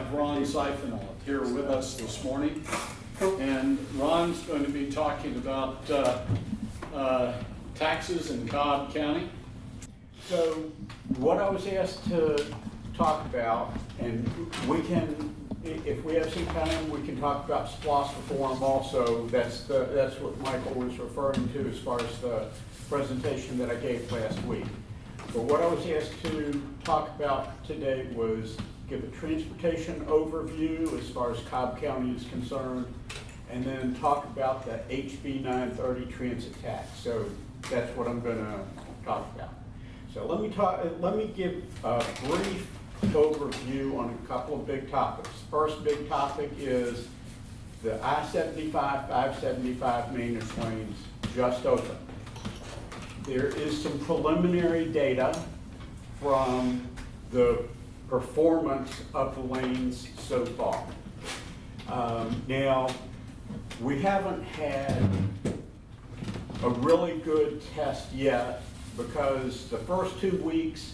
have Ron Sifen here with us this morning. And Ron's going to be talking about taxes in Cobb County. So what I was asked to talk about, and we can, if we have some time, we can talk about SPLOST reform also. That's what Michael was referring to as far as the presentation that I gave last week. But what I was asked to talk about today was give a transportation overview as far as Cobb County is concerned, and then talk about the HB 930 transit tax. So that's what I'm going to talk about. So let me give a brief overview on a couple of big topics. First big topic is the I-75, 575 maintenance lanes just opened. There is some preliminary data from the performance of the lanes so far. Now, we haven't had a really good test yet because the first 2 weeks,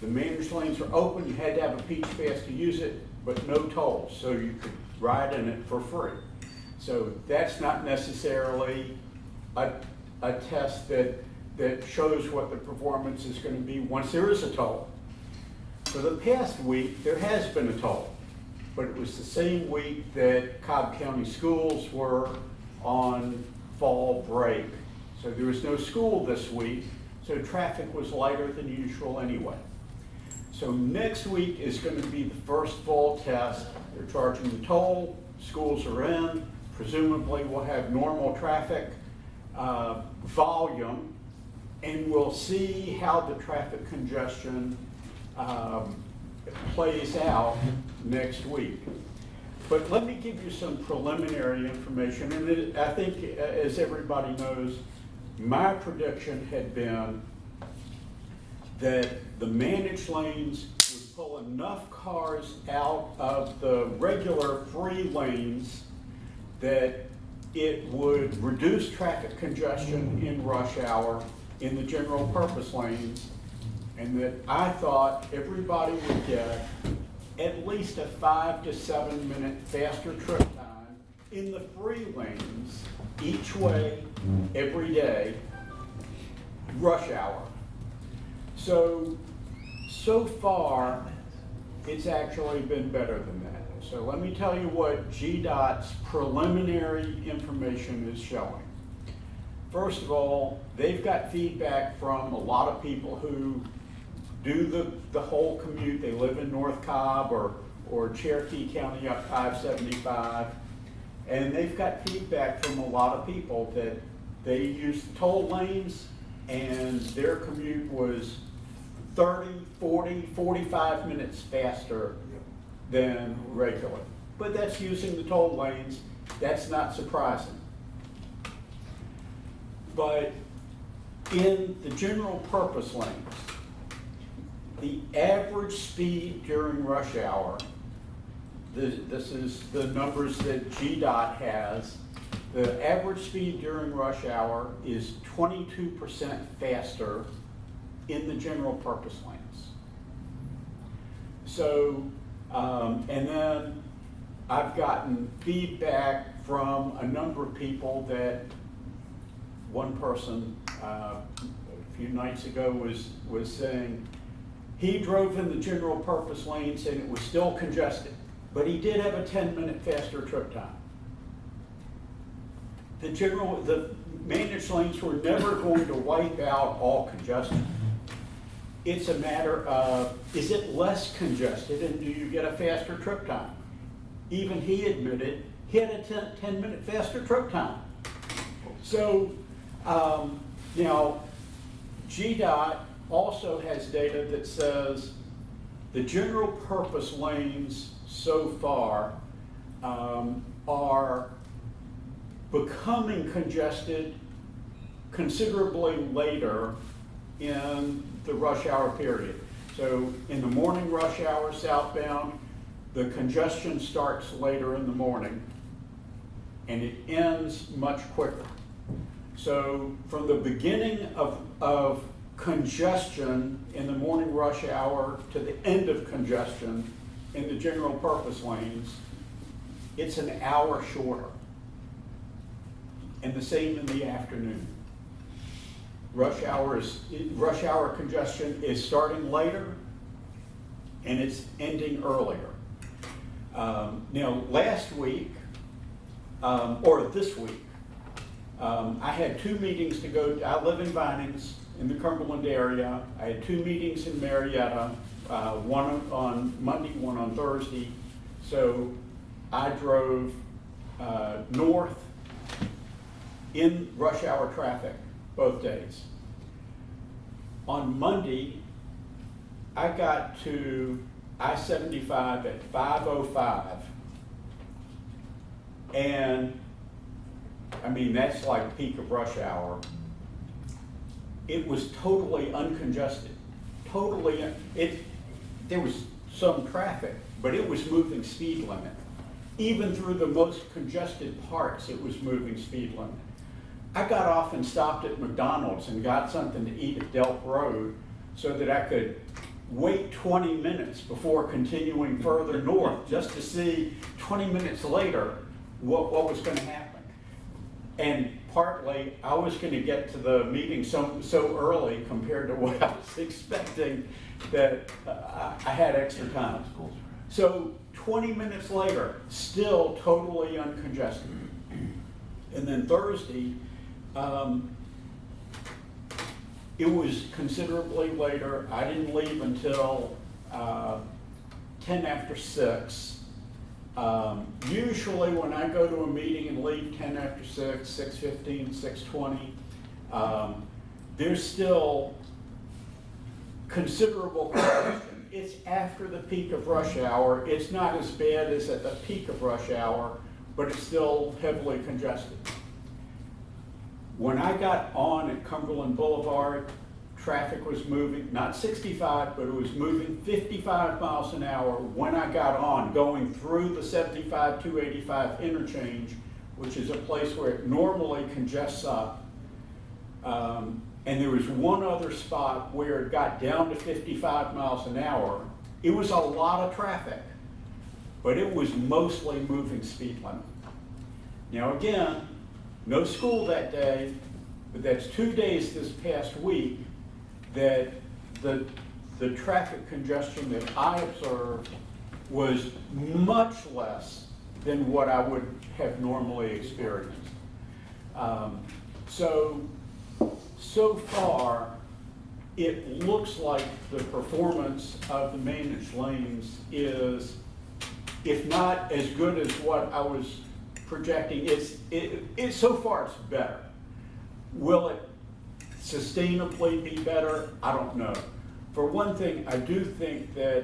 the managed lanes were open. You had to have a peach pass to use it, but no tolls, so you could ride in it for free. So that's not necessarily a test that shows what the performance is going to be once there is a toll. For the past week, there has been a toll, but it was the same week that Cobb County schools were on fall break. So there was no school this week, so traffic was lighter than usual anyway. So next week is going to be the first full test. They're charging the toll, schools are in, presumably we'll have normal traffic volume, and we'll see how the traffic congestion plays out next week. But let me give you some preliminary information, and I think, as everybody knows, my prediction had been that the managed lanes would pull enough cars out of the regular free lanes that it would reduce traffic congestion in rush hour in the general purpose lanes, and that I thought everybody would get at least a 5 to 7 minute faster trip time in the free lanes each way, every day, rush hour. So far, it's actually been better than that. So let me tell you what GDOT's preliminary information is showing. First of all, they've got feedback from a lot of people who do the whole commute. They live in North Cobb or Cherokee County up 575. And they've got feedback from a lot of people that they use the toll lanes and their commute was 30, 40, 45 minutes faster than regular. But that's using the toll lanes. That's not surprising. But in the general purpose lanes, the average speed during rush hour, this is the numbers that GDOT has, the average speed during rush hour is 22% faster in the general purpose lanes. So, and then I've gotten feedback from a number of people that one person a few nights ago was saying he drove in the general purpose lanes and it was still congested, but he did have a 10-minute faster trip time. The managed lanes were never going to wipe out all congestion. It's a matter of, is it less congested and do you get a faster trip time? Even he admitted he had a 10-minute faster trip time. So now GDOT also has data that says the general purpose lanes so far are becoming congested considerably later in the rush hour period. So in the morning rush hour southbound, the congestion starts later in the morning and it ends much quicker. So from the beginning of congestion in the morning rush hour to the end of congestion in the general purpose lanes, it's an hour shorter. And the same in the afternoon. Rush hour congestion is starting later and it's ending earlier. Now, last week, or this week, I had 2 meetings to go. I live in Vinings in the Cumberland area. I had 2 meetings in Marietta, one on Monday, one on Thursday. So I drove north in rush hour traffic both days. On Monday, I got to I-75 at 5:05. And I mean, that's like peak of rush hour. It was totally uncongested. There was some traffic, but it was moving speed limit. Even through the most congested parts, it was moving speed limit. I got off and stopped at McDonald's and got something to eat at Delk Road so that I could wait 20 minutes before continuing further north, just to see 20 minutes later what was going to happen. And partly, I was going to get to the meeting so early compared to what I was expecting that I had extra time. So 20 minutes later, still totally uncongested. And then Thursday, it was considerably later. I didn't leave until 10 after 6. Usually when I go to a meeting and leave 10 after 6, 6:15, 6:20, there's still considerable congestion. It's after the peak of rush hour. It's not as bad as at the peak of rush hour, but it's still heavily congested. When I got on at Cumberland Boulevard, traffic was moving, not 65, but it was moving 55 miles an hour when I got on, going through the 75-285 interchange, which is a place where it normally congests up. And there was one other spot where it got down to 55 miles an hour. It was a lot of traffic, but it was mostly moving speed limit. Now again, no school that day, but that's 2 days this past week that the traffic congestion that I observed was much less than what I would have normally experienced. So far, it looks like the performance of the managed lanes is, if not as good as what I was projecting, so far it's better. Will it sustainably be better? I don't know. For one thing, I do think that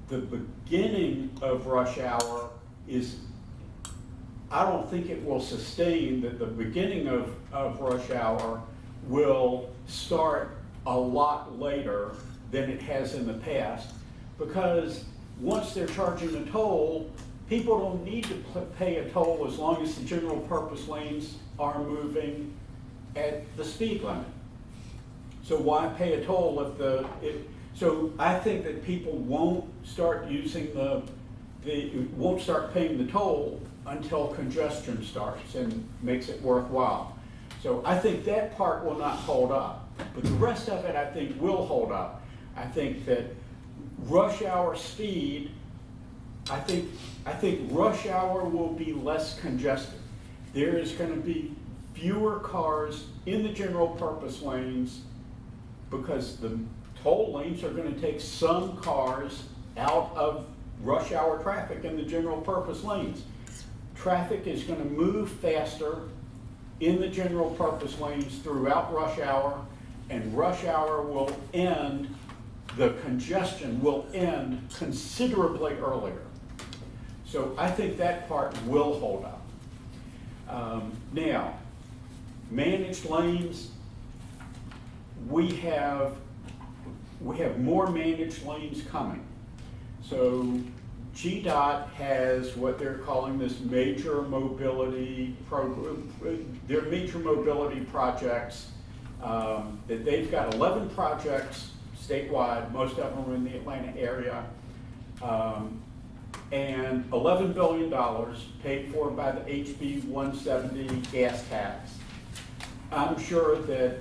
the beginning of rush hour I don't think it will sustain, that the beginning of rush hour will start a lot later than it has in the past, because once they're charging a toll, people don't need to pay a toll as long as the general purpose lanes are moving at the speed limit. So why pay a toll so I think that people won't start using won't start paying the toll until congestion starts and makes it worthwhile. So I think that part will not hold up, but the rest of it I think will hold up. I think that rush hour speed, I think rush hour will be less congested. There is going to be fewer cars in the general purpose lanes because the toll lanes are going to take some cars out of rush hour traffic in the general purpose lanes. Traffic is going to move faster in the general purpose lanes throughout rush hour, and rush hour will end, the congestion will end considerably earlier. So I think that part will hold up. Now, managed lanes, we have more managed lanes coming. So GDOT has what they're calling this major mobility program. They're major mobility projects that they've got 11 projects statewide. Most of them are in the Atlanta area. and $11 billion paid for by the HB 170 gas tax. I'm sure that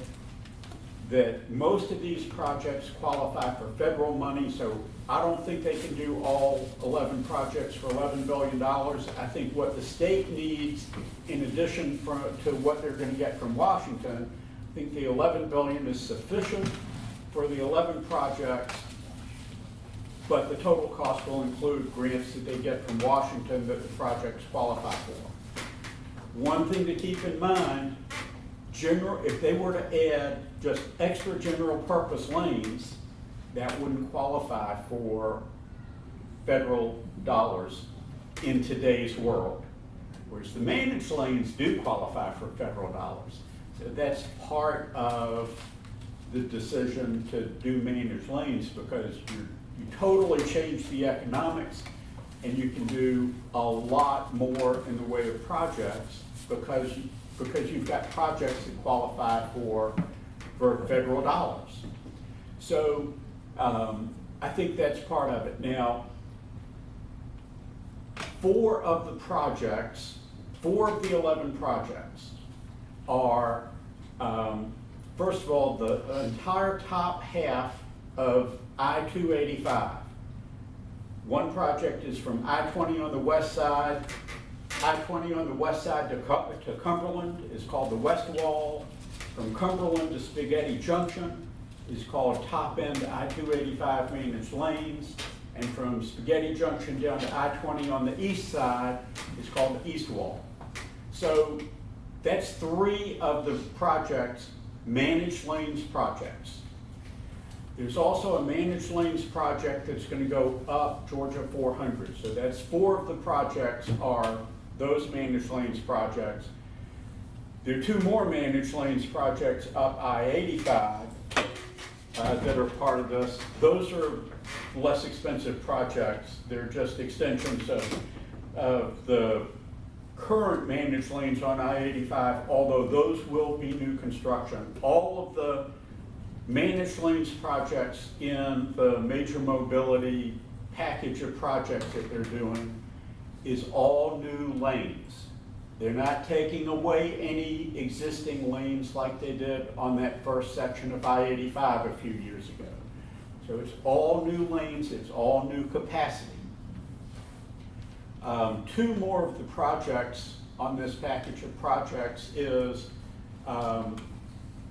most of these projects qualify for federal money, so I don't think they can do all 11 projects for $11 billion. I think what the state needs, in addition to what they're going to get from Washington, I think the $11 billion is sufficient for the 11 projects, but the total cost will include grants that they get from Washington that the projects qualify for. One thing to keep in mind, if they were to add just extra general purpose lanes, that wouldn't qualify for federal dollars in today's world. Whereas the managed lanes do qualify for federal dollars. So that's part of the decision to do managed lanes, because you totally change the economics and you can do a lot more in the way of projects because you've got projects that qualify for federal dollars. So I think that's part of it. Now, 4 of the 11 projects are, first of all, the entire top half of I-285. One project is from I-20 on the west side. I-20 on the west side to Cumberland is called the West Wall. From Cumberland to Spaghetti Junction is called top end I-285 managed lanes. And from Spaghetti Junction down to I-20 on the east side is called the East Wall. So that's 3 of the projects, managed lanes projects. There's also a managed lanes project that's going to go up Georgia 400. So that's 4 of the projects are those managed lanes projects. There are 2 more managed lanes projects up I-85 that are part of this. Those are less expensive projects. They're just extensions of the current managed lanes on I-85, although those will be new construction. All of the managed lanes projects in the major mobility package of projects that they're doing is all new lanes. They're not taking away any existing lanes like they did on that first section of I-85 a few years ago. So it's all new lanes, it's all new capacity. 2 more of the projects on this package of projects is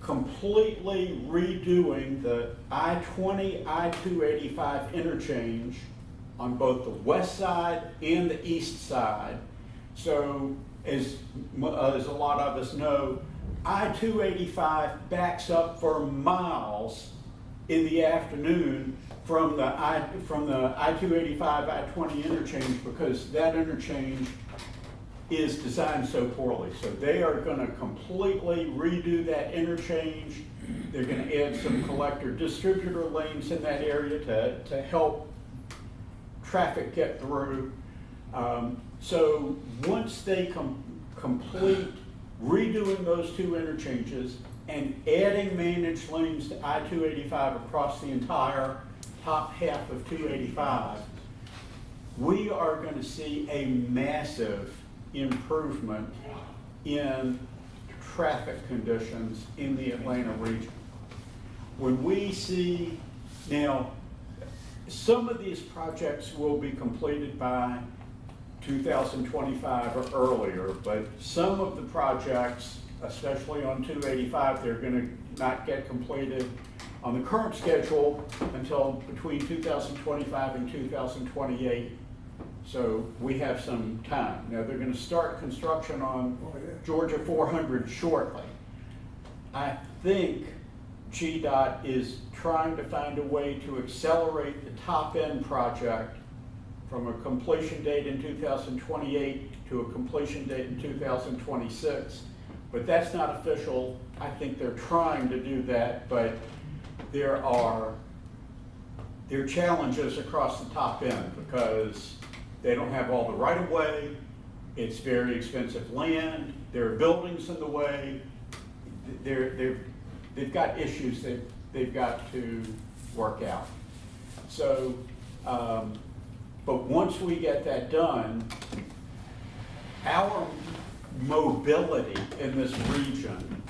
completely redoing the I-20, I-285 interchange on both the west side and the east side. So as a lot of us know, I-285 backs up for miles in the afternoon from the I-285, I-20 interchange, because that interchange is designed so poorly. So they are going to completely redo that interchange. They're going to add some collector distributor lanes in that area to help traffic get through. So once they complete redoing those 2 interchanges and adding managed lanes to I-285 across the entire top half of 285, we are going to see a massive improvement in traffic conditions in the Atlanta region. When we see, now, some of these projects will be completed by 2025 or earlier, but some of the projects, especially on 285, they're going to not get completed on the current schedule until between 2025 and 2028. So we have some time. Now they're going to start construction on Georgia 400 shortly. I think GDOT is trying to find a way to accelerate the top end project from a completion date in 2028 to a completion date in 2026. But that's not official. I think they're trying to do that, but there are challenges across the top end because they don't have all the right of way. It's very expensive land. There are buildings in the way. They've got issues that they've got to work out. So But once we get that done, our mobility in this region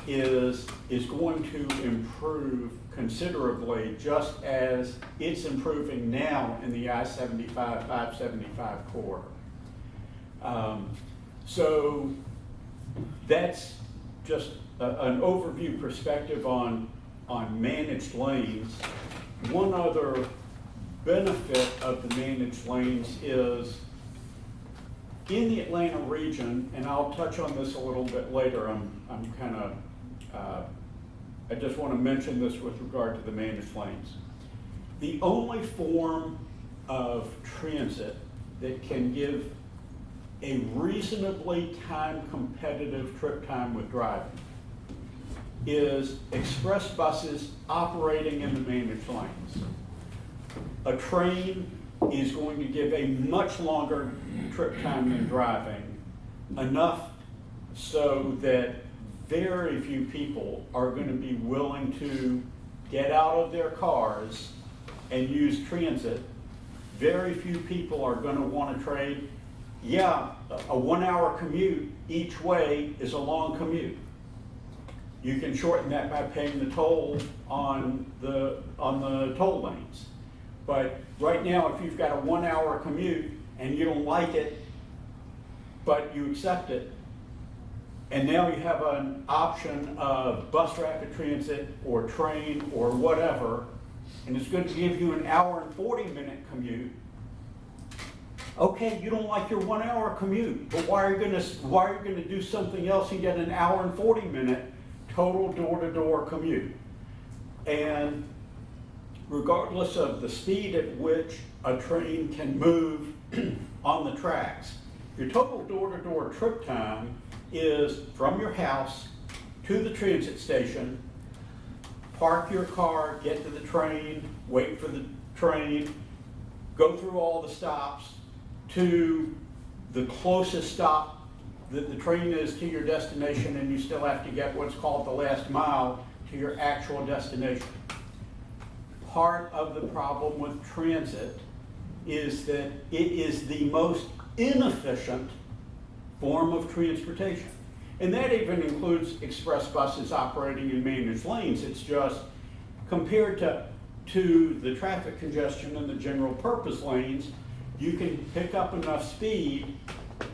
is going to improve considerably, just as it's improving now in the I-75, 575 corridor. So that's just an overview perspective on managed lanes. One other benefit of the managed lanes is in the Atlanta region, and I'll touch on this a little bit later. I just want to mention this with regard to the managed lanes. The only form of transit that can give a reasonably time-competitive trip time with driving is express buses operating in the managed lanes. A train is going to give a much longer trip time than driving, enough so that very few people are going to be willing to get out of their cars and use transit. Very few people are going to want to trade. Yeah, a 1 hour commute each way is a long commute. You can shorten that by paying the toll on the toll lanes. But right now, if you've got a 1 hour commute and you don't like it, but you accept it, and now you have an option of bus rapid transit or train or whatever, and it's going to give you an hour and 40-minute commute. Okay, you don't like your 1 hour commute, but why are you going to do something else and get an hour and 40-minute total door-to-door commute? And regardless of the speed at which a train can move on the tracks, your total door-to-door trip time is from your house to the transit station, park your car, get to the train, wait for the train, go through all the stops to the closest stop that the train is to your destination, and you still have to get what's called the last mile to your actual destination. Part of the problem with transit is that it is the most inefficient form of transportation. And that even includes express buses operating in managed lanes. It's just compared to the traffic congestion in the general purpose lanes, you can pick up enough speed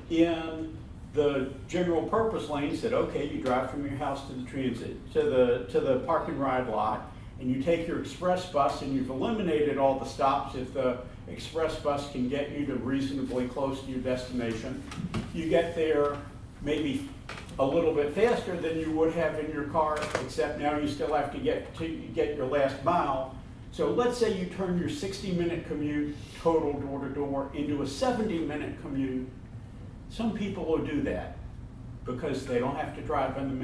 in the general purpose lanes that, okay, you drive from your house to the transit, to the park and ride lot, and you take your express bus and you've eliminated all the stops. If the express bus can get you to reasonably close to your destination, you get there maybe a little bit faster than you would have in your car, except now you still have to get your last mile. So let's say you turn your 60-minute commute total door-to-door into a 70-minute commute. Some people will do that because they don't have to drive in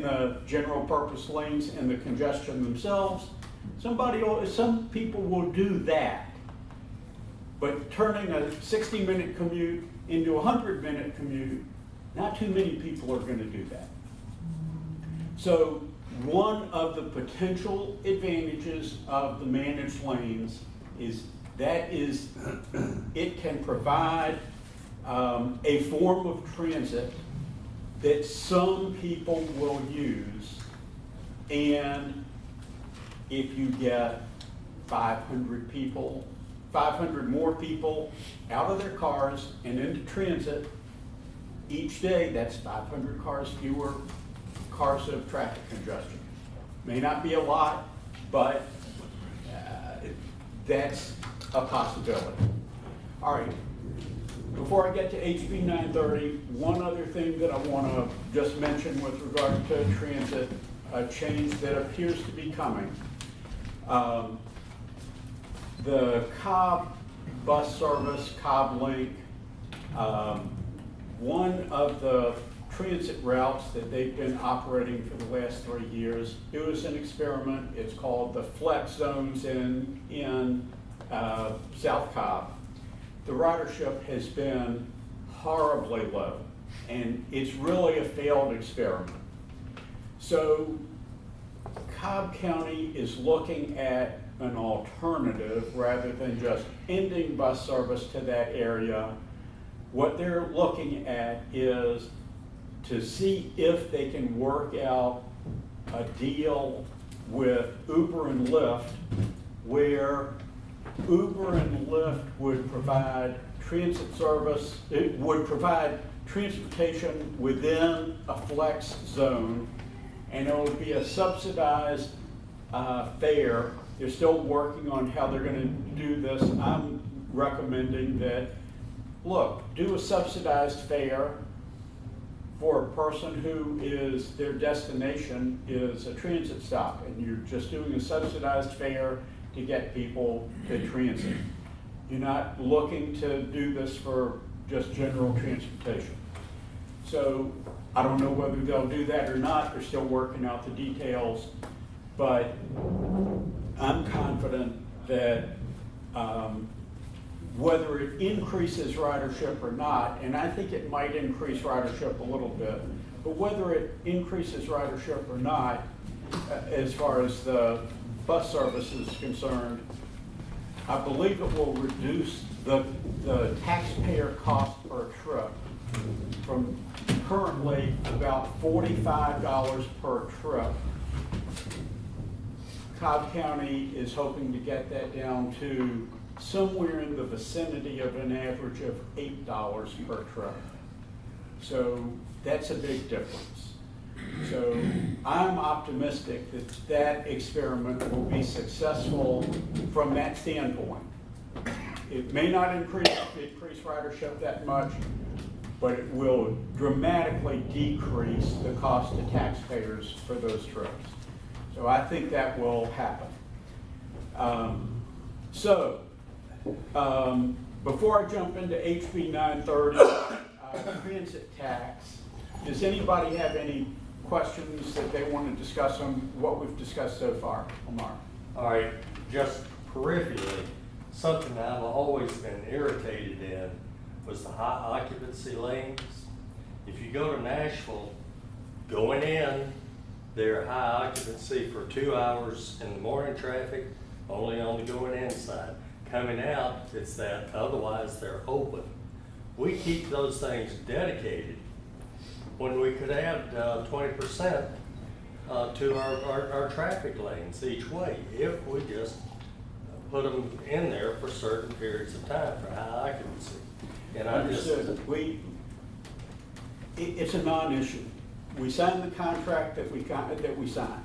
the general purpose lanes and the congestion themselves. Some people will do that. But turning a 60-minute commute into a 100-minute commute, not too many people are going to do that. So one of the potential advantages of the managed lanes is it can provide a form of transit that some people will use, and if you get 500 more people out of their cars and into transit each day, that's 500 cars fewer cars of traffic congestion. May not be a lot, but that's a possibility. All right. Before I get to HB 930, one other thing that I want to just mention with regard to transit, a change that appears to be coming. The Cobb bus service, Cobb Link, one of the transit routes that they've been operating for the last 3 years, it was an experiment. It's called the Flex Zones in South Cobb. The ridership has been horribly low, and it's really a failed experiment. So Cobb County is looking at an alternative rather than just ending bus service to that area. What they're looking at is to see if they can work out a deal with Uber and Lyft where Uber and Lyft would provide transit service, it would provide transportation within a flex zone, and it would be a subsidized fare. They're still working on how they're gonna do this. I'm recommending that, look, do a subsidized fare for a person who is, their destination is a transit stop, and you're just doing a subsidized fare to get people to transit. You're not looking to do this for just general transportation. So I don't know whether they'll do that or not. They're still working out the details, but I'm confident that whether it increases ridership or not, and I think it might increase ridership a little bit, but whether it increases ridership or not, as far as the bus service is concerned, I believe it will reduce the taxpayer cost per trip from currently about $45 per trip. Cobb County is hoping to get that down to somewhere in the vicinity of an average of $8 per trip. So that's a big difference. So I'm optimistic that that experiment will be successful from that standpoint. It may not increase ridership that much, but it will dramatically decrease the cost to taxpayers for those trips. So I think that will happen. Before I jump into HB 930, transit tax, does anybody have any questions that they want to discuss on what we've discussed so far? Omar? All right, just peripherally, something that I've always been irritated in was the high occupancy lanes. If you go to Nashville, going in, they're high occupancy for 2 hours in the morning traffic, only on the going in side. Coming out, it's that, otherwise they're open. We keep those things dedicated when we could add 20% to our traffic lanes each way, if we just put them in there for certain periods of time for high occupancy. And I just, it's a non-issue. We signed the contract that we signed.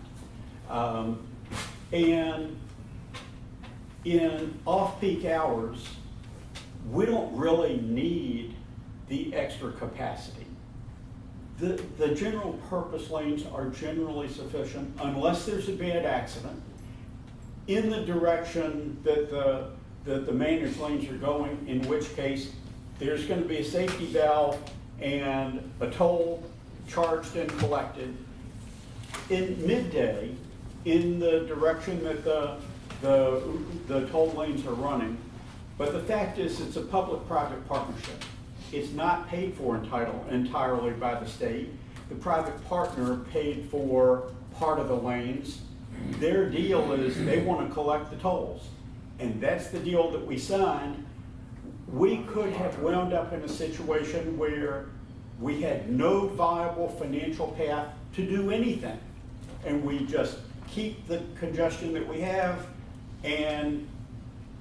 And in off-peak hours, we don't really need the extra capacity. The general purpose lanes are generally sufficient unless there's a bad accident in the direction that the managed lanes are going, in which case there's going to be a safety valve and a toll charged and collected in midday in the direction that the toll lanes are running. But the fact is, it's a public-private partnership. It's not paid for entirely by the state. The private partner paid for part of the lanes. Their deal is they want to collect the tolls. And that's the deal that we signed. We could have wound up in a situation where we had no viable financial path to do anything. And we just keep the congestion that we have, and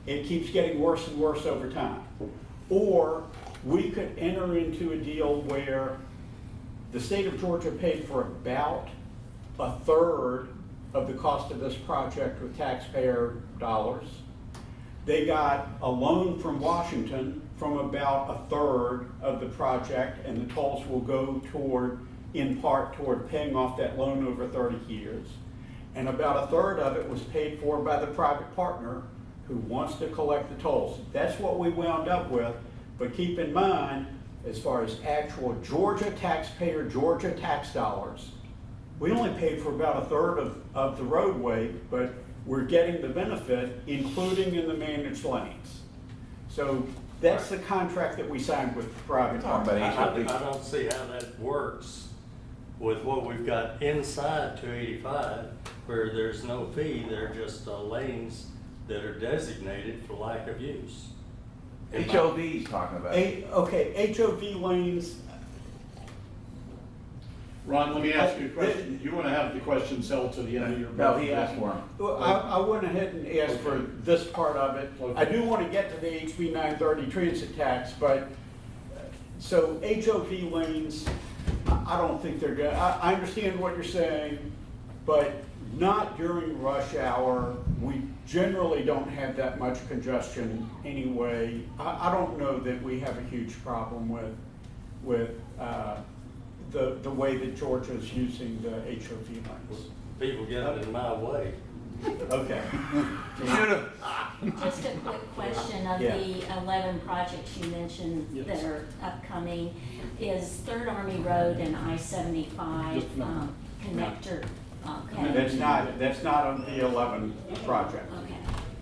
it keeps getting worse and worse over time. Or we could enter into a deal where the state of Georgia paid for about a third of the cost of this project with taxpayer dollars. They got a loan from Washington from about a third of the project, and the tolls will go in part toward paying off that loan over 30 years. And about a third of it was paid for by the private partner who wants to collect the tolls. That's what we wound up with. But keep in mind, as far as actual Georgia taxpayer, Georgia tax dollars, we only paid for about a third of the roadway, but we're getting the benefit, including in the managed lanes. So that's the contract that we signed with the private partner. I don't see how that works with what we've got inside 285, where there's no fee, they're just lanes that are designated for lack of use. HOV's talking about it. Okay, HOV lanes, Ron, let me ask you a question. You want to have the questions held to the end of your? No, he asked for him. well, I went ahead and asked for this part of it. I do want to get to the HB 930 transit tax, but, so HOV lanes, I don't think they're good. I understand what you're saying, but not during rush hour. We generally don't have that much congestion anyway. I don't know that we have a huge problem with the way that Georgia's using the HOV lanes. People getting in my way. Okay. Just a quick question of Yeah. the 11 projects you mentioned Yes. that are upcoming. Is Third Army Road and I-75 Just no. connector? Okay. That's not on the 11 project. Okay.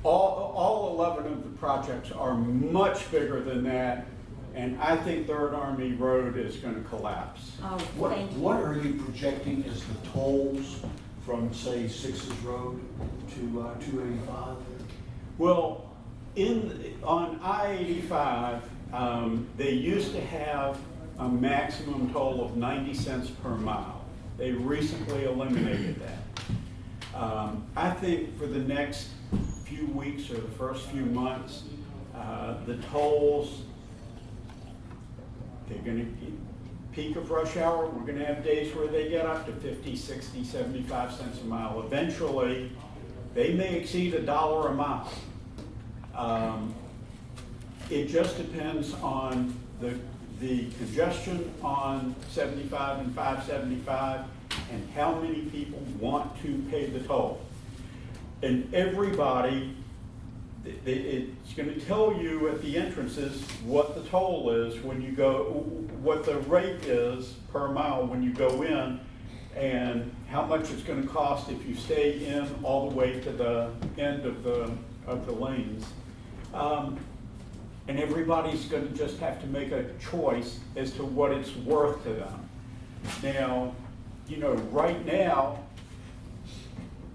All 11 of the projects are much bigger than that, and I think Third Army Road is gonna collapse. Oh, What, thank you. what are you projecting as the tolls from, say, Sixes Road to 285? Well, on I-85, they used to have a maximum toll of 90 cents per mile. They recently eliminated that. I think for the next few weeks or the first few months, the tolls, they're gonna, peak of rush hour, we're gonna have days where they get up to 50, 60, 75 cents a mile. Eventually, they may exceed $1 a mile. It just depends on the congestion on 75 and 575 and how many people want to pay the toll. And everybody, it's going to tell you at the entrances what the toll is when you go, what the rate is per mile when you go in, and how much it's going to cost if you stay in all the way to the end of the lanes. And everybody's going to just have to make a choice as to what it's worth to them. Now, you know, right now,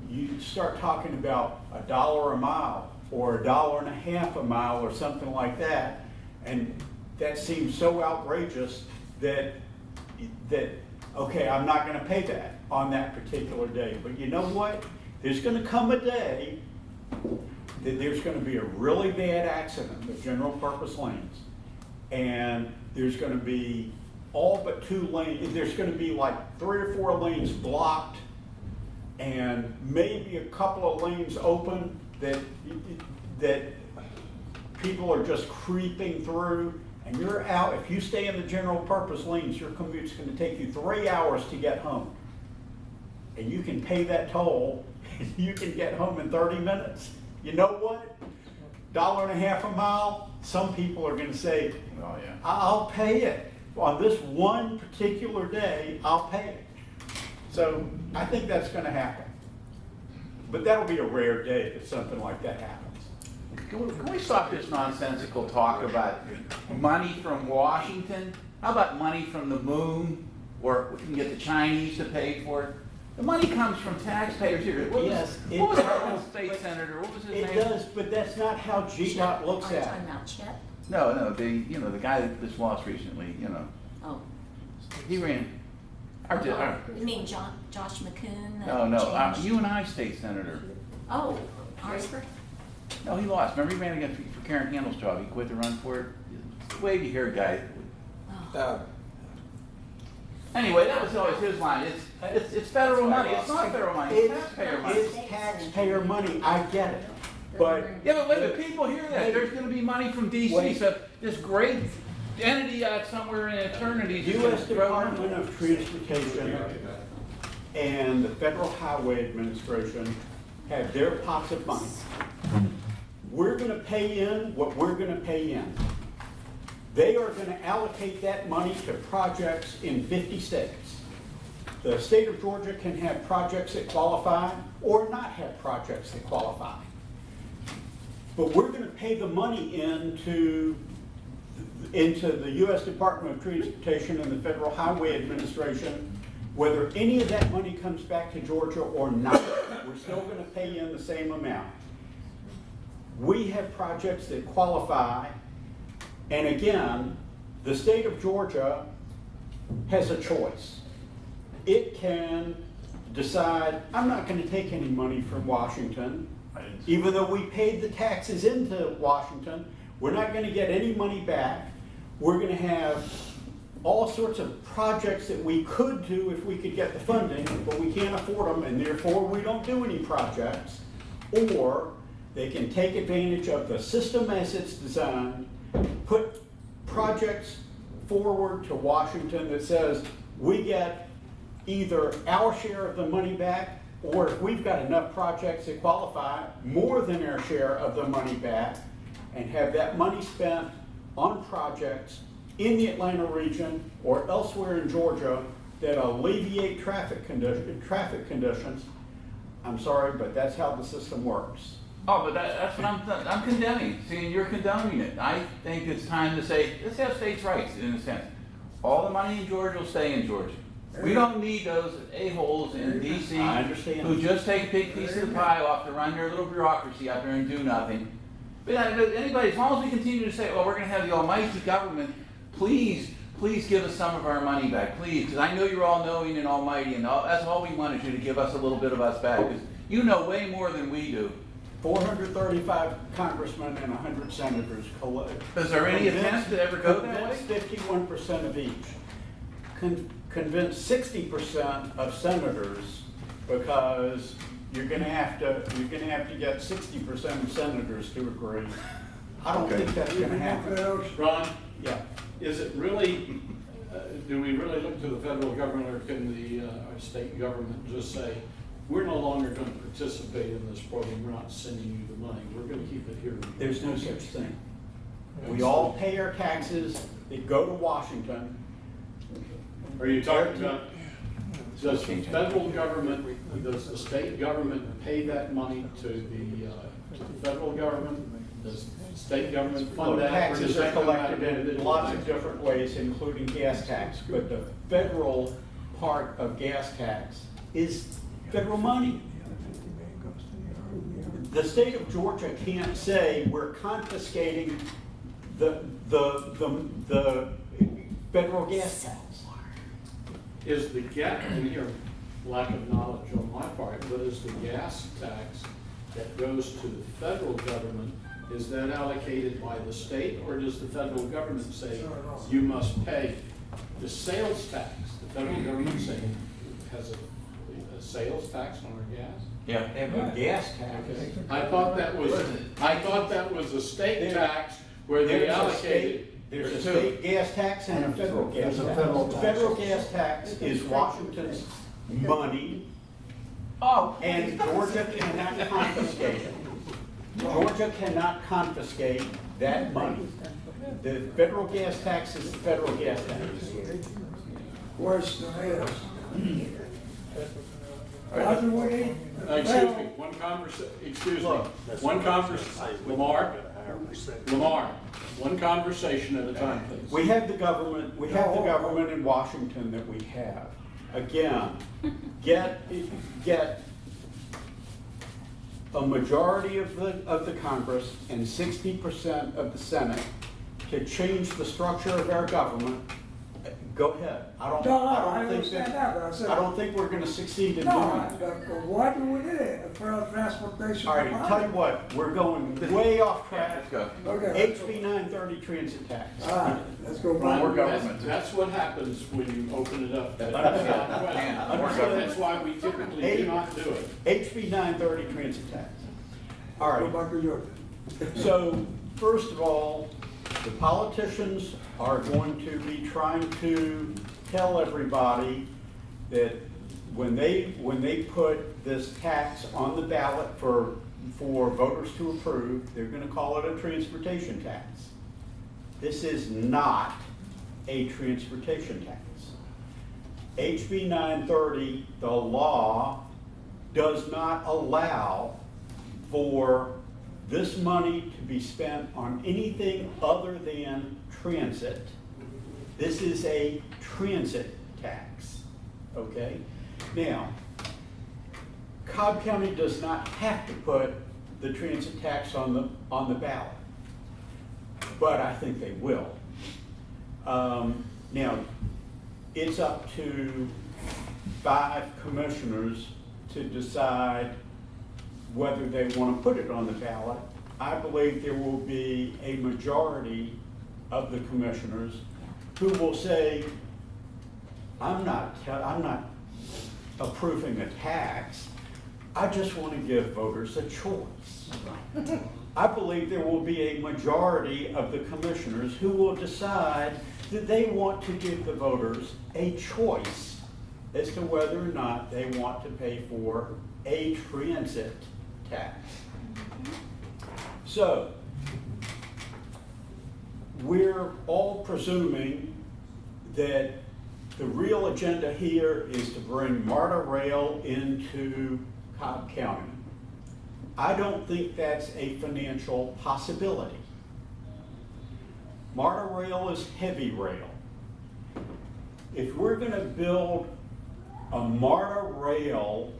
you start talking about $1 a mile or $1.50 a mile or something like that, and that seems so outrageous that okay, I'm not going to pay that on that particular day. But you know what? There's going to come a day that there's going to be a really bad accident with general purpose lanes, and there's going to be all but 2 lanes. There's going to be like 3 or 4 lanes blocked, and maybe a couple of lanes open that people are just creeping through. And you're out. If you stay in the general purpose lanes, your commute's going to take you 3 hours to get home, and you can pay that toll, and you can get home in 30 minutes. You know what? $1.50 a mile, some people are gonna say, Oh, yeah. I'll pay it. On this one particular day, I'll pay it. So I think that's gonna happen. But that'll be a rare day if something like that happens. Can we stop this nonsensical talk about money from Washington? How about money from the moon, or we can get the Chinese to pay for it? The money comes from taxpayers here. What was our old state senator? What was his name? It does, but that's not how GDOT looks Are you at talking it. about Chet? No, the guy that just lost recently, Oh. he ran. You mean Josh McCoon? No, changed? you and I state senator. Oh, Harrisburg? No, he lost. Remember, he ran against for Karen Handle's job. He quit to run for it. Wavy haired guy. Oh. Anyway, that was always his line. It's federal money. It's not federal money. It's taxpayer money. It's taxpayer money, I get it. But Yeah, but wait, the people hear that. There's going to be money from D.C. Wait. So this great entity out somewhere in eternity is gonna U.S. throw Department money. of Transportation and the Federal Highway Administration have their pots of money. We're gonna pay in what we're gonna pay in. They are gonna allocate that money to projects in 50 states. The state of Georgia can have projects that qualify or not have projects that qualify. But we're gonna pay the money into the U.S. Department of Transportation and the Federal Highway Administration, whether any of that money comes back to Georgia or not. We're still gonna pay in the same amount. we have projects that qualify, and again, the state of Georgia has a choice. It can decide, I'm not gonna take any money from Washington, even though we paid the taxes into Washington, we're not gonna get any money back. We're gonna have all sorts of projects that we could do if we could get the funding, but we can't afford them, and therefore we don't do any projects. Or they can take advantage of the system as it's designed, put projects forward to Washington that says, we get either our share of the money back, or if we've got enough projects that qualify, more than our share of the money back, and have that money spent on projects in the Atlanta region or elsewhere in Georgia that alleviate traffic conditions. I'm sorry, but that's how the system works. Oh, but that's what I'm condemning. See, and you're condoning it. I think it's time to say, let's have states' rights in a sense. All the money in Georgia will stay in Georgia. We don't need those a-holes in DC I understand. who just take a big piece of the pie off to run their little bureaucracy out there and do nothing. But anybody, as long as we continue to say, well, we're gonna have the almighty government, please give us some of our money back, please, because I know you're all knowing and almighty, and that's all we wanted you to give us a little bit of us back, because you know way more than we do. 435 congressmen and 100 senators. Is there any attempt to ever go that way? Convinced 51% of each. Convinced 60% of senators, because you're gonna have to get 60% of senators to agree. I don't think that's gonna happen. Ron, Yeah. is it really, do we really look to the federal government, or can our state government just say, we're no longer going to participate in this program, we're not sending you the money, we're going to keep it here? There's no such thing. We all pay our taxes that go to Washington. Are you talking about, does the federal government, does the state government pay that money to the federal government? Does the state government fund that? Or does Taxes are that come out collected in individual lots of taxes? different ways, including gas tax, but the federal part of gas tax is federal money. The state of Georgia can't say we're confiscating the federal gas tax. Is the gas, and here, lack of knowledge on my part, but is the gas tax that goes to the federal government, is that allocated by the state, or does the federal government say you must pay the sales tax? The federal government has a sales tax on our gas? Yeah. They have a gas tax. I thought that was a state tax where they allocated. There's a state gas tax and a federal gas tax. The federal gas tax is Washington's money, Oh, and Georgia cannot confiscate it. Georgia cannot confiscate that money. The federal gas tax is the federal gas tax. Question is, Lamar, one conversation at a time, please. We have the government in Washington that we have. Again, get a majority of the Congress and 60% of the Senate to change the structure of our government. Go ahead. I don't think we're gonna succeed in doing it. why do we need it? For transportation. All right, tell you what, we're going way off track. let's go. Okay. HB 930 transit tax. All right, let's go Ron, back. government. That's what happens when you open it up. That's why we typically do not do it. HB 930 transit tax. All Go right, back to York. so first of all, the politicians are going to be trying to tell everybody that when they put this tax on the ballot for voters to approve, they're gonna call it a transportation tax. This is not a transportation tax. HB 930, the law, does not allow for this money to be spent on anything other than transit. This is a transit tax, okay? Now, Cobb County does not have to put the transit tax on the ballot. But I think they will. Now, it's up to 5 commissioners to decide whether they want to put it on the ballot. I believe there will be a majority of the commissioners who will say, I'm not approving a tax. I just want to give voters a choice. I believe there will be a majority of the commissioners who will decide that they want to give the voters a choice as to whether or not they want to pay for a transit tax. So, we're all presuming that the real agenda here is to bring MARTA Rail into Cobb County. I don't think that's a financial possibility. MARTA Rail is heavy rail. If we're going to build a MARTA Rail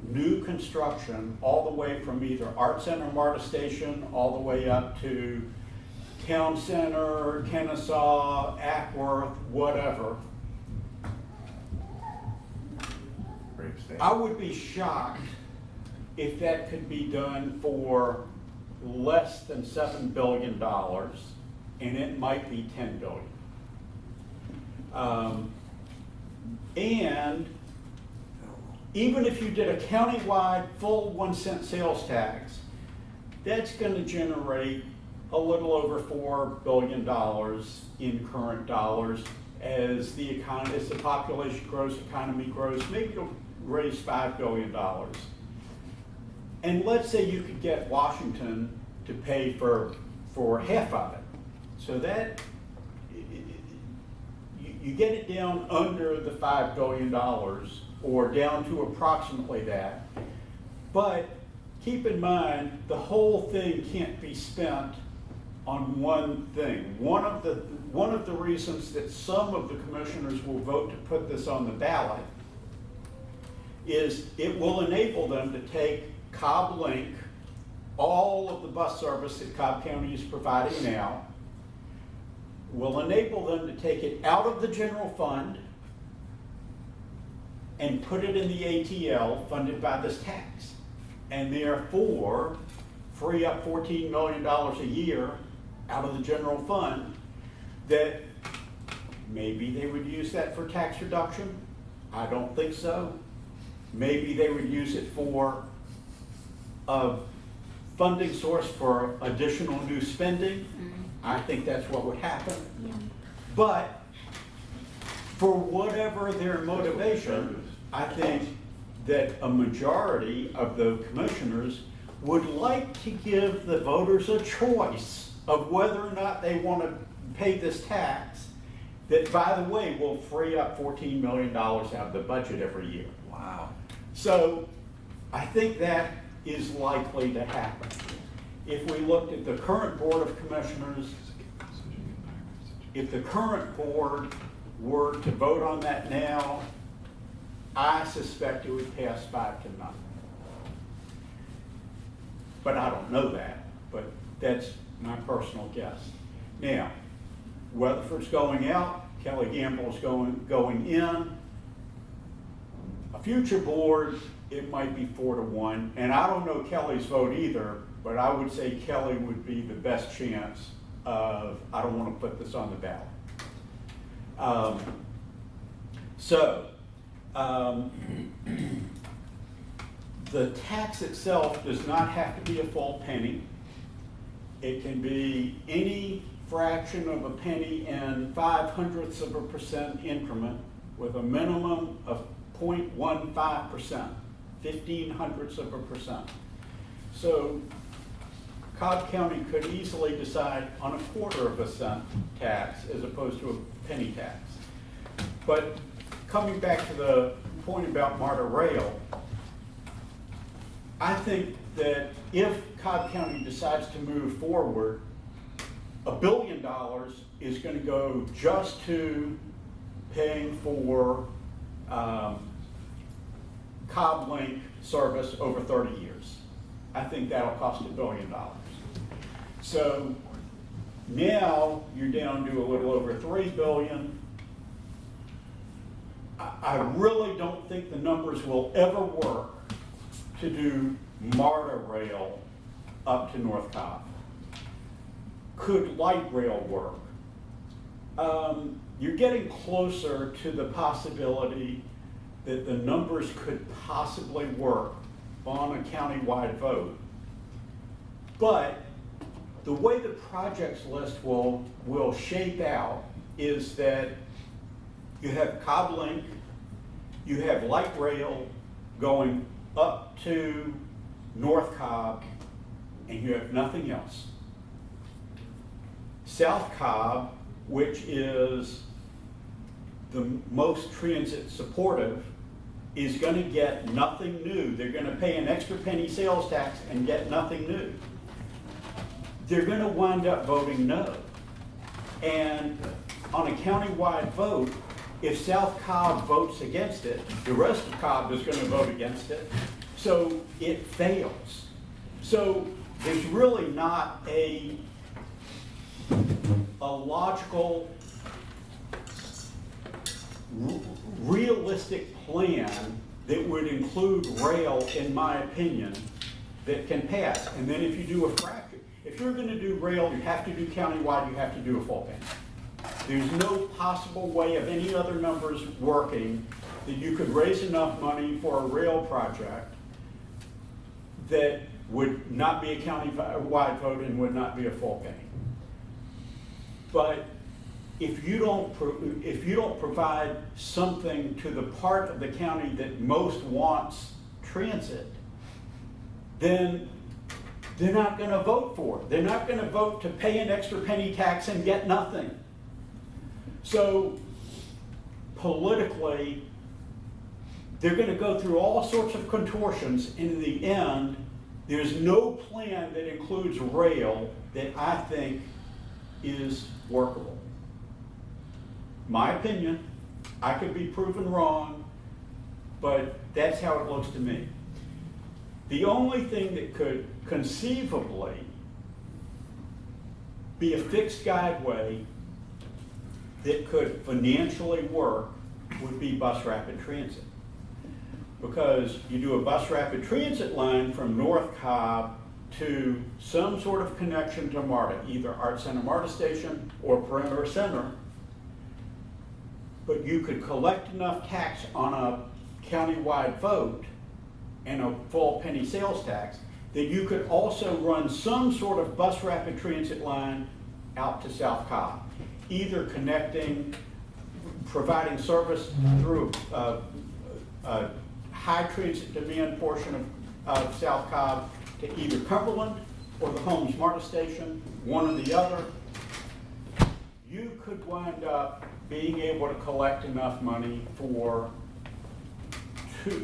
new construction all the way from either Art Center MARTA Station all the way up to Town Center, Kennesaw, Ackworth, whatever, I would be shocked if that could be done for less than $7 billion, and it might be $10 billion. And even if you did a countywide full 1-cent sales tax, that's going to generate a little over $4 billion in current dollars. As the economy, as the population grows, economy grows, maybe it'll raise $5 billion. And let's say you could get Washington to pay for half of it. So that, you get it down under the $5 billion or down to approximately that. But keep in mind, the whole thing can't be spent on one thing. One of the reasons that some of the commissioners will vote to put this on the ballot is it will enable them to take Cobb Link, all of the bus service that Cobb County is providing now, will enable them to take it out of the general fund and put it in the ATL funded by this tax. And therefore, free up $14 million a year out of the general fund that maybe they would use that for tax reduction. I don't think so. Maybe they would use it for a funding source for additional new spending. I think that's what would happen. Yeah. But for whatever their motivation, I think that a majority of the commissioners would like to give the voters a choice of whether or not they want to pay this tax that, by the way, will free up $14 million out of the budget every year. Wow. So I think that is likely to happen. If we looked at the current Board of Commissioners, if the current board were to vote on that now, I suspect it would pass 5-0. But I don't know that, but that's my personal guess. Now, Weatherford's going out, Kelly Gamble's going in. A future board, it might be 4-1, and I don't know Kelly's vote either, but I would say Kelly would be the best chance of, I don't want to put this on the ballot. The tax itself does not have to be a full penny. It can be any fraction of a penny in 0.05% increment with a minimum of 0.15%, 0.15%. So Cobb County could easily decide on 1/4 cent tax as opposed to a penny tax. But coming back to the point about MARTA Rail, I think that if Cobb County decides to move forward, $1 billion is going to go just to paying for Cobb Link service over 30 years. I think that'll cost $1 billion. So now you're down to a little over $3 billion. I really don't think the numbers will ever work to do MARTA rail up to North Cobb. Could light rail work? You're getting closer to the possibility that the numbers could possibly work on a countywide vote. But the way the projects list will shape out is that you have Cobb Link, you have light rail going up to North Cobb, and you have nothing else. South Cobb, which is the most transit supportive, is going to get nothing new. They're going to pay an extra penny sales tax and get nothing new. They're going to wind up voting no. And on a countywide vote, if South Cobb votes against it, the rest of Cobb is going to vote against it. So it fails. So there's really not a logical, realistic plan that would include rail, in my opinion, that can pass. And then if you do a fraction, if you're going to do rail, you have to do countywide, you have to do a full penny. There's no possible way of any other numbers working that you could raise enough money for a rail project that would not be a countywide vote and would not be a full penny. But if you don't provide something to the part of the county that most wants transit, then they're not going to vote for it. They're not going to vote to pay an extra penny tax and get nothing. So politically, they're going to go through all sorts of contortions, and in the end, there's no plan that includes rail that I think is workable. My opinion, I could be proven wrong, but that's how it looks to me. The only thing that could conceivably be a fixed guideway that could financially work would be bus rapid transit. Because you do a bus rapid transit line from North Cobb to some sort of connection to MARTA, either Art Center MARTA Station or Perimeter Center, but you could collect enough tax on a countywide vote and a full penny sales tax that you could also run some sort of bus rapid transit line out to South Cobb, either connecting, providing service through a high transit demand portion of South Cobb to either Cumberland or the Holmes MARTA station, one or the other. You could wind up being able to collect enough money for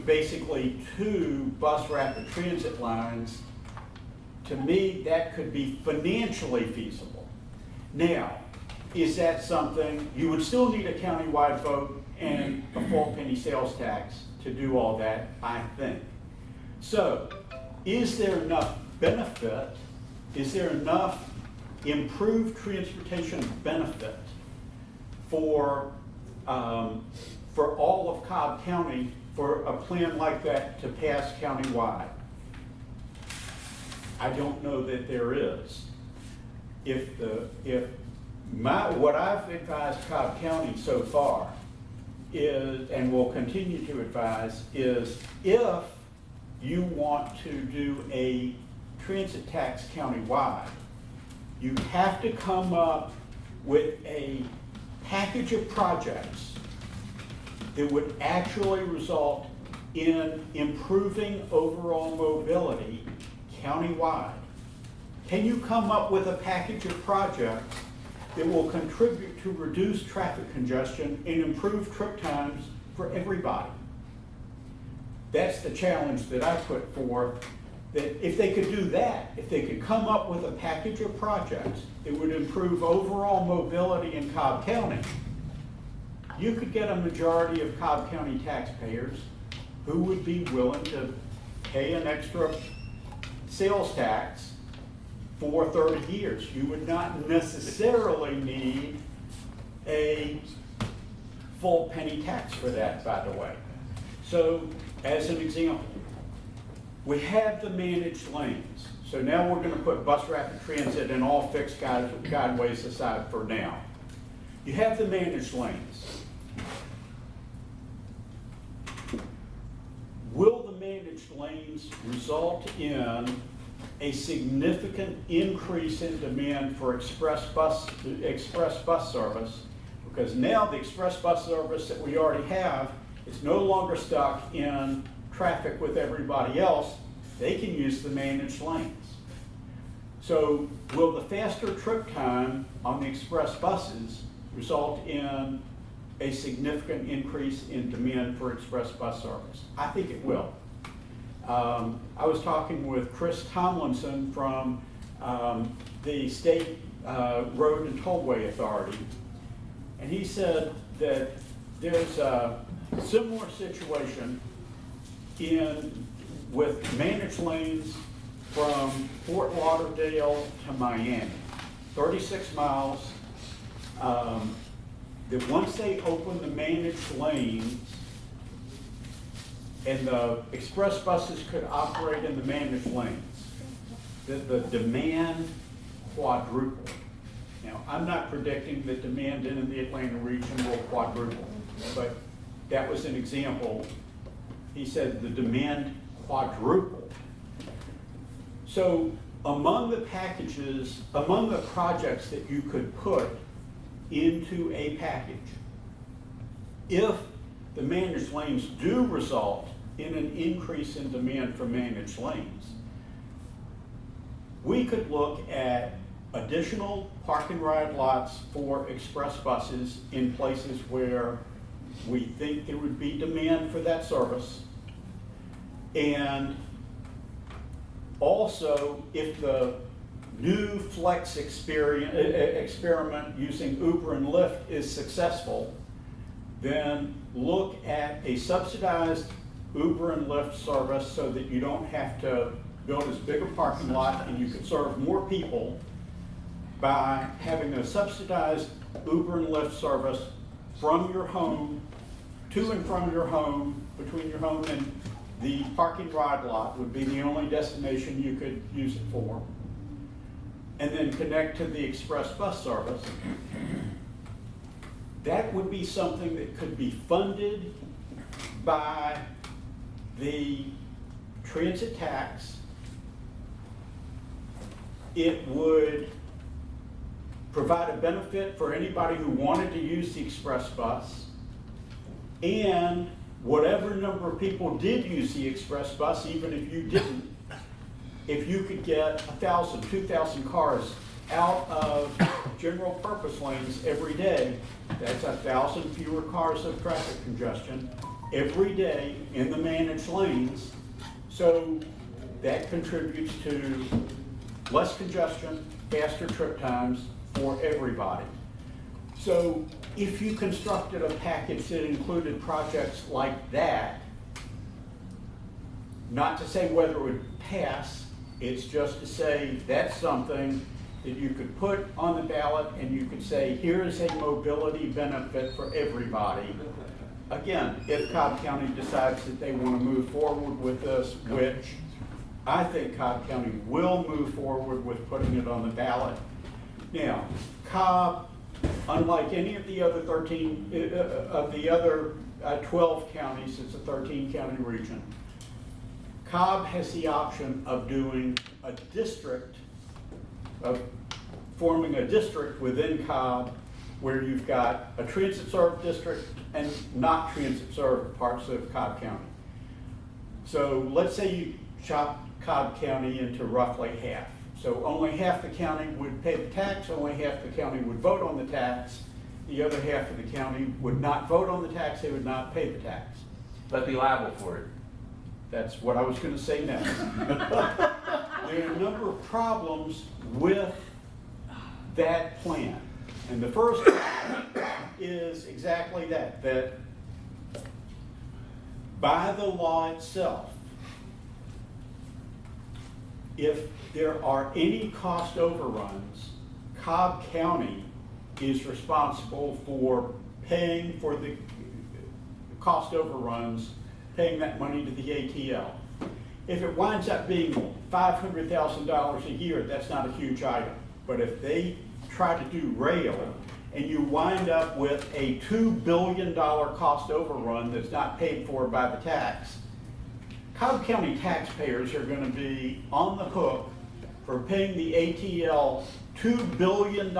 basically two bus rapid transit lines. To me, that could be financially feasible. Now, is that something, you would still need a countywide vote and a full penny sales tax to do all that, I think. So, is there enough benefit, is there enough improved transportation benefit for all of Cobb County for a plan like that to pass countywide? I don't know that there is. What I've advised Cobb County so far is, and will continue to advise, is if you want to do a transit tax countywide, you have to come up with a package of projects that would actually result in improving overall mobility countywide. Can you come up with a package of projects that will contribute to reduce traffic congestion and improve trip times for everybody? That's the challenge that I put forth, that if they could do that, if they could come up with a package of projects that would improve overall mobility in Cobb County, you could get a majority of Cobb County taxpayers who would be willing to pay an extra sales tax for 30 years. You would not necessarily need a full penny tax for that, by the way. So, as an example, we have the managed lanes. So now we're gonna put bus rapid transit and all fixed guideways aside for now. You have the managed lanes. Will the managed lanes result in a significant increase in demand for express bus service? Because now the express bus service that we already have is no longer stuck in traffic with everybody else. They can use the managed lanes. So will the faster trip time on the express buses result in a significant increase in demand for express bus service? I think it will. I was talking with Chris Tomlinson from the State Road and Tollway Authority, and he said that there's a similar situation with managed lanes from Fort Lauderdale to Miami, 36 miles. That once they open the managed lanes and the express buses could operate in the managed lanes, that the demand quadrupled. Now, I'm not predicting that demand in the Atlanta region will quadruple, but that was an example. He said the demand quadrupled. So among the packages, among the projects that you could put into a package, if the managed lanes do result in an increase in demand for managed lanes, we could look at additional park and ride lots for express buses in places where we think there would be demand for that service. And also, if the new Flex experiment using Uber and Lyft is successful, then look at a subsidized Uber and Lyft service so that you don't have to build as big a parking lot and you can serve more people by having a subsidized Uber and Lyft service from your home, to and from your home, between your home and the parking ride lot would be the only destination you could use it for. And then connect to the express bus service. That would be something that could be funded by the transit tax. It would provide a benefit for anybody who wanted to use the express bus. And whatever number of people did use the express bus, even if you didn't, if you could get 1,000, 2,000 cars out of general purpose lanes every day, that's 1,000 fewer cars of traffic congestion every day in the managed lanes. So that contributes to less congestion, faster trip times for everybody. So if you constructed a package that included projects like that, not to say whether it would pass, it's just to say that's something that you could put on the ballot and you could say, here is a mobility benefit for everybody. Again, if Cobb County decides that they want to move forward with this, which I think Cobb County will move forward with putting it on the ballot. Now, Cobb, unlike any of the other 12 counties, it's a 13-county region. Cobb has the option of doing a district, of forming a district within Cobb where you've got a transit-served district and not transit-served parts of Cobb County. So let's say you chop Cobb County into roughly half. So only half the county would pay the tax, only half the county would vote on the tax, the other half of the county would not vote on the tax, they would not pay the tax. But be liable for it. That's what I was going to say next. There are a number of problems with that plan. And the first is exactly that by the law itself, if there are any cost overruns, Cobb County is responsible for paying for the cost overruns, paying that money to the ATL. If it winds up being $500,000 a year, that's not a huge item. But if they try to do rail and you wind up with a $2 billion cost overrun that's not paid for by the tax, Cobb County taxpayers are going to be on the hook for paying the ATL $2 billion.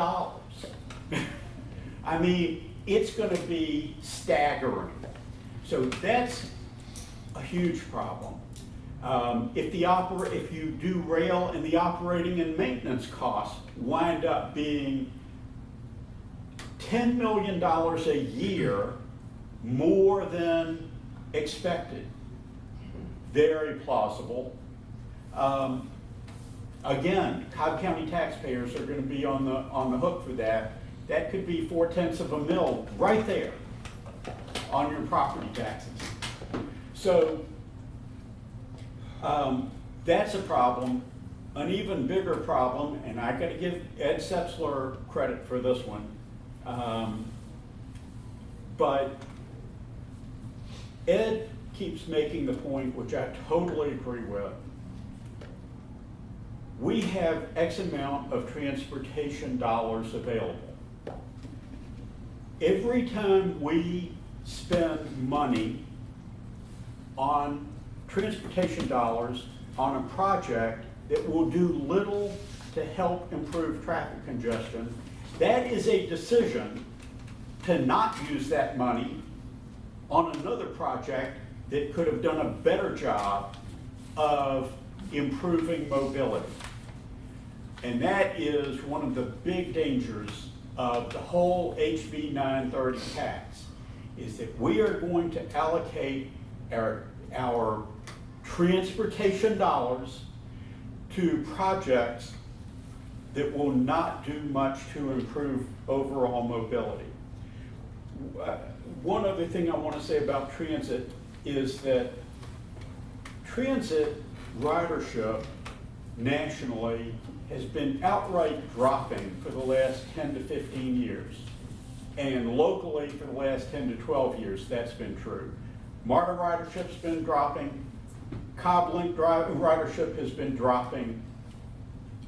I mean, it's going to be staggering. So that's a huge problem. If you do rail and the operating and maintenance costs wind up being $10 million a year more than expected, very plausible. Again, Cobb County taxpayers are going to be on the hook for that. That could be 4/10 of a mil right there on your property taxes. So that's a problem. An even bigger problem, and I got to give Ed Setzler credit for this one, but Ed keeps making the point, which I totally agree with. We have X amount of transportation dollars available. Every time we spend money on transportation dollars on a project that will do little to help improve traffic congestion, that is a decision to not use that money on another project that could have done a better job of improving mobility. And that is one of the big dangers of the whole HB 930 tax, is that we are going to allocate our transportation dollars to projects that will not do much to improve overall mobility. One other thing I want to say about transit is that transit ridership nationally has been outright dropping for the last 10 to 15 years. And locally for the last 10 to 12 years, that's been true. MARTA ridership's been dropping. Cobb Link ridership has been dropping.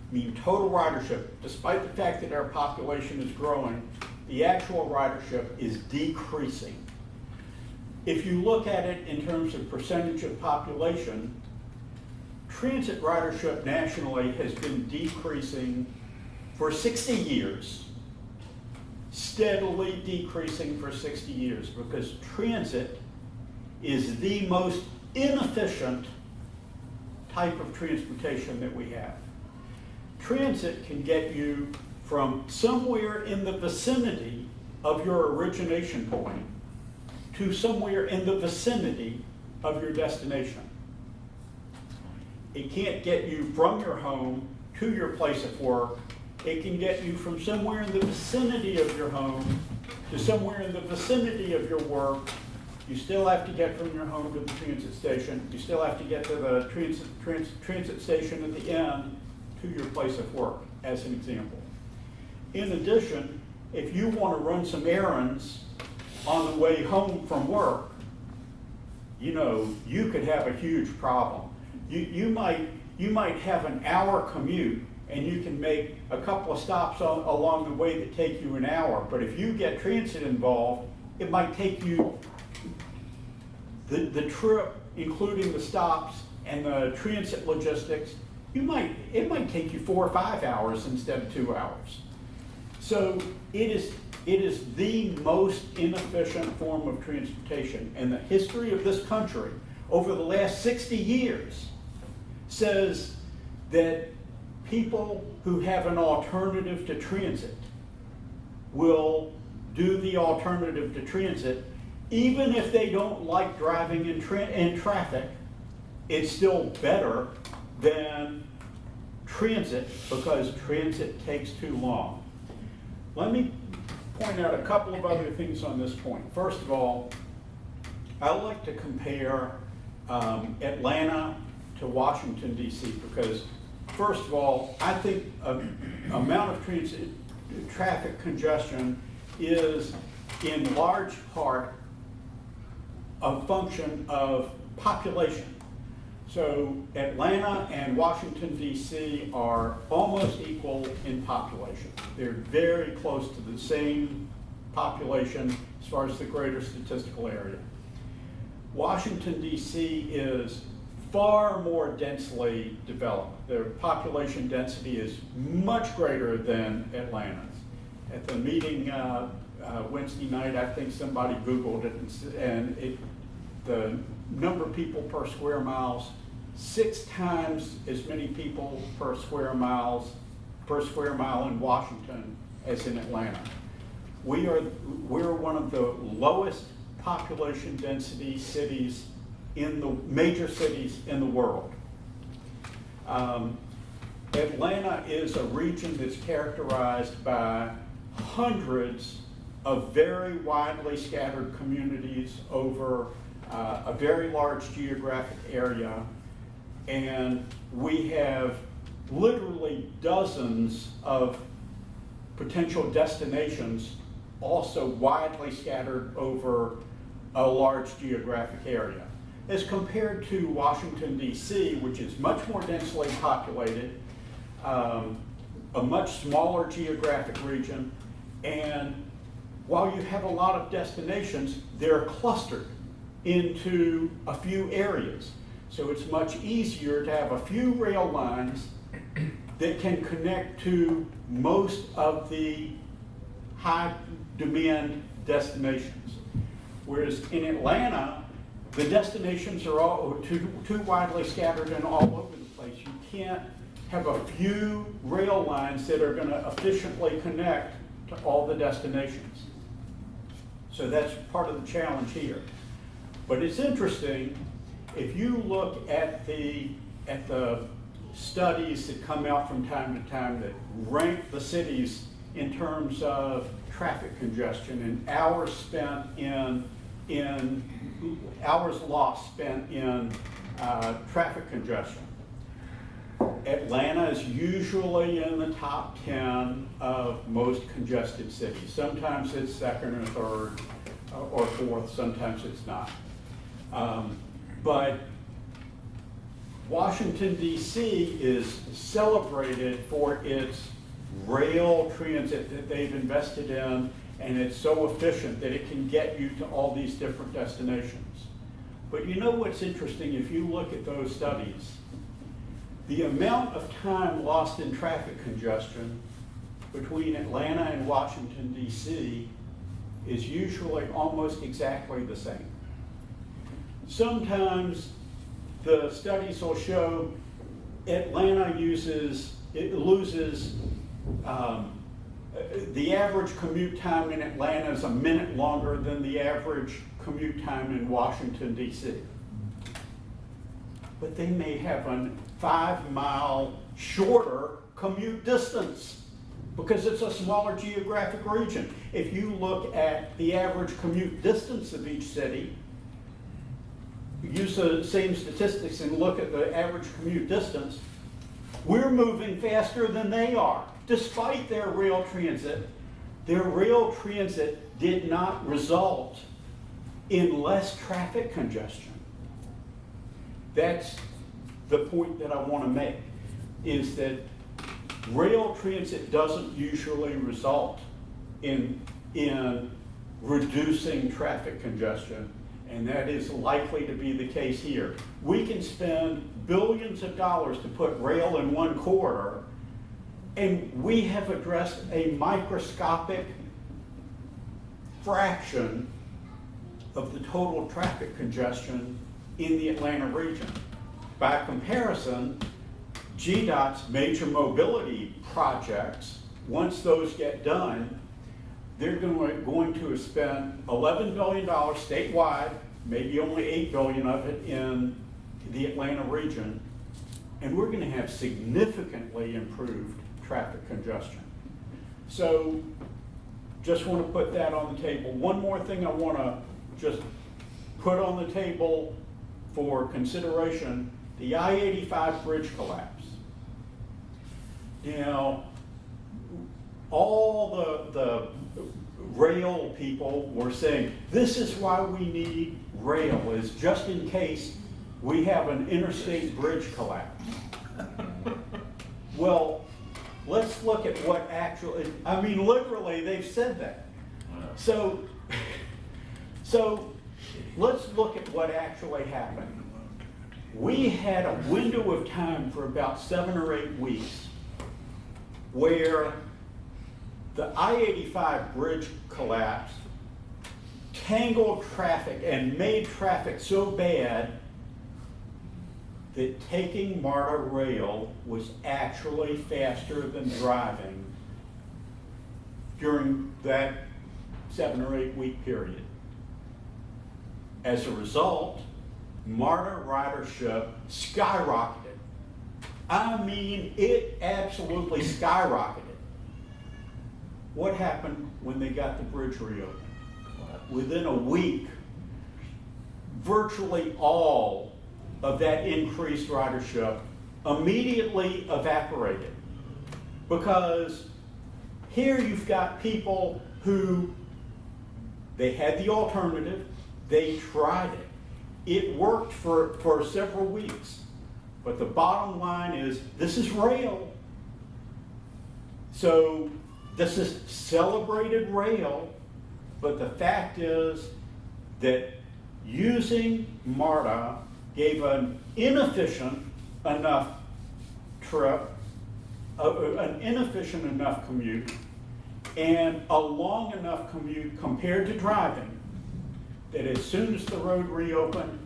I mean, total ridership, despite the fact that our population is growing, the actual ridership is decreasing. If you look at it in terms of percentage of population, transit ridership nationally has been decreasing for 60 years, steadily decreasing for 60 years, because transit is the most inefficient type of transportation that we have. Transit can get you from somewhere in the vicinity of your origination point to somewhere in the vicinity of your destination. It can't get you from your home to your place of work. It can get you from somewhere in the vicinity of your home to somewhere in the vicinity of your work. You still have to get from your home to the transit station. You still have to get to the transit station at the end to your place of work, as an example. In addition, if you want to run some errands on the way home from work, you know, you could have a huge problem. You might have an hour commute and you can make a couple of stops along the way that take you an hour. But if you get transit involved, it might take you the trip, including the stops and the transit logistics. It might take you 4 or 5 hours instead of 2 hours. So it is the most inefficient form of transportation. And the history of this country over the last 60 years says that people who have an alternative to transit will do the alternative to transit, even if they don't like driving in traffic. It's still better than transit because transit takes too long. Let me point out a couple of other things on this point. First of all, I like to compare Atlanta to Washington, D.C., because first of all, I think amount of traffic congestion is in large part a function of population. So Atlanta and Washington, D.C. are almost equal in population. They're very close to the same population as far as the greater statistical area. Washington, D.C. is far more densely developed. Their population density is much greater than Atlanta's. At the meeting Wednesday night, I think somebody Googled it, and the number of people per square miles, 6 times as many people per square mile in Washington as in Atlanta. We're one of the lowest population density cities in the major cities in the world. Atlanta is a region that's characterized by hundreds of very widely scattered communities over a very large geographic area, and we have literally dozens of potential destinations also widely scattered over a large geographic area. As compared to Washington, D.C., which is much more densely populated, a much smaller geographic region, and while you have a lot of destinations, they're clustered into a few areas. So it's much easier to have a few rail lines that can connect to most of the high demand destinations. Whereas in Atlanta, the destinations are all too widely scattered and all over the place. You can't have a few rail lines that are going to efficiently connect to all the destinations. So that's part of the challenge here. But it's interesting, if you look at the studies that come out from time to time that rank the cities in terms of traffic congestion and hours spent in hours lost spent in traffic congestion, Atlanta is usually in the top 10 of most congested cities. Sometimes it's second or third or fourth, sometimes it's not. But Washington, D.C. is celebrated for its rail transit that they've invested in, and it's so efficient that it can get you to all these different destinations. But you know what's interesting, if you look at those studies, the amount of time lost in traffic congestion between Atlanta and Washington, D.C. is usually almost exactly the same. Sometimes the studies will show Atlanta loses, the average commute time in Atlanta is a minute longer than the average commute time in Washington, D.C. But they may have a 5-mile shorter commute distance because it's a smaller geographic region. If you look at the average commute distance of each city, use the same statistics and look at the average commute distance, we're moving faster than they are. Despite their rail transit did not result in less traffic congestion. That's the point that I want to make, is that rail transit doesn't usually result in reducing traffic congestion, and that is likely to be the case here. We can spend billions of dollars to put rail in one corridor, and we have addressed a microscopic fraction of the total traffic congestion in the Atlanta region. By comparison, GDOT's major mobility projects, once those get done, they're going to have spent $11 billion statewide, maybe only $8 billion of it in the Atlanta region, and we're going to have significantly improved traffic congestion. So just want to put that on the table. One more thing I want to just put on the table for consideration, the I-85 bridge collapse. Now, all the rail people were saying, this is why we need rail, is just in case we have an interstate bridge collapse. Well, let's look at what actually, I mean, literally, they've said that. So let's look at what actually happened. We had a window of time for about 7 or 8 weeks where the I-85 bridge collapsed, tangled traffic, and made traffic so bad that taking MARTA rail was actually faster than driving during that 7 or 8 week period. As a result, MARTA ridership skyrocketed. I mean, it absolutely skyrocketed. What happened when they got the bridge reopened? Within a week, virtually all of that increased ridership immediately evaporated. Because here you've got people who, they had the alternative, they tried it. It worked for several weeks. But the bottom line is, this is rail. So this is celebrated rail, but the fact is that using MARTA gave an inefficient enough trip, an inefficient enough commute, and a long enough commute compared to driving, that as soon as the road reopened,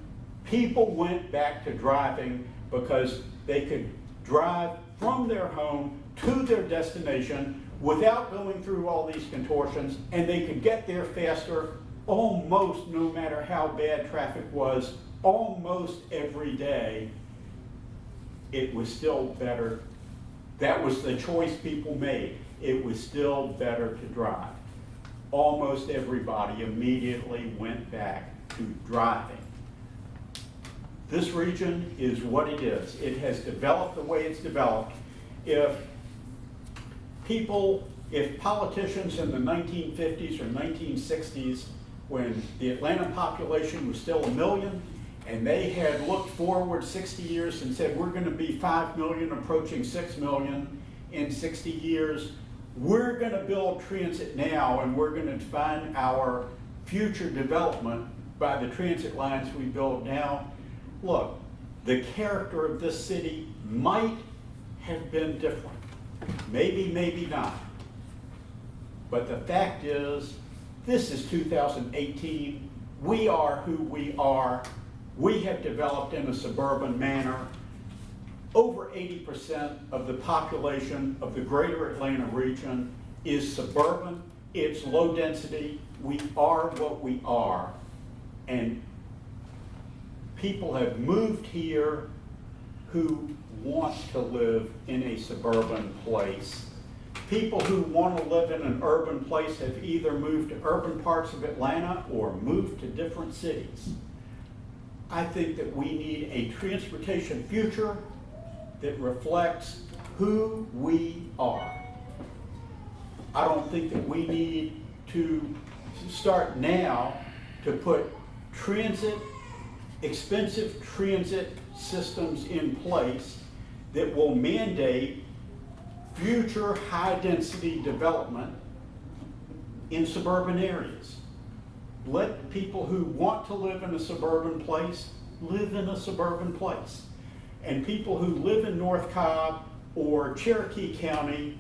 people went back to driving because they could drive from their home to their destination without going through all these contortions, and they could get there faster almost no matter how bad traffic was, almost every day. It was still better. That was the choice people made. It was still better to drive. Almost everybody immediately went back to driving. This region is what it is. It has developed the way it's developed. If politicians in the 1950s or 1960s, when the Atlanta population was still 1 million, and they had looked forward 60 years and said, we're going to be 5 million, approaching 6 million in 60 years, we're going to build transit now, and we're going to define our future development by the transit lines we build now. Look, the character of this city might have been different. Maybe, maybe not. But the fact is, this is 2018. We are who we are. We have developed in a suburban manner. Over 80% of the population of the greater Atlanta region is suburban. It's low density. We are what we are. And people have moved here who want to live in a suburban place. People who want to live in an urban place have either moved to urban parts of Atlanta or moved to different cities. I think that we need a transportation future that reflects who we are. I don't think that we need to start now to put expensive transit systems in place that will mandate future high-density development in suburban areas. Let people who want to live in a suburban place live in a suburban place. And people who live in North Cobb or Cherokee County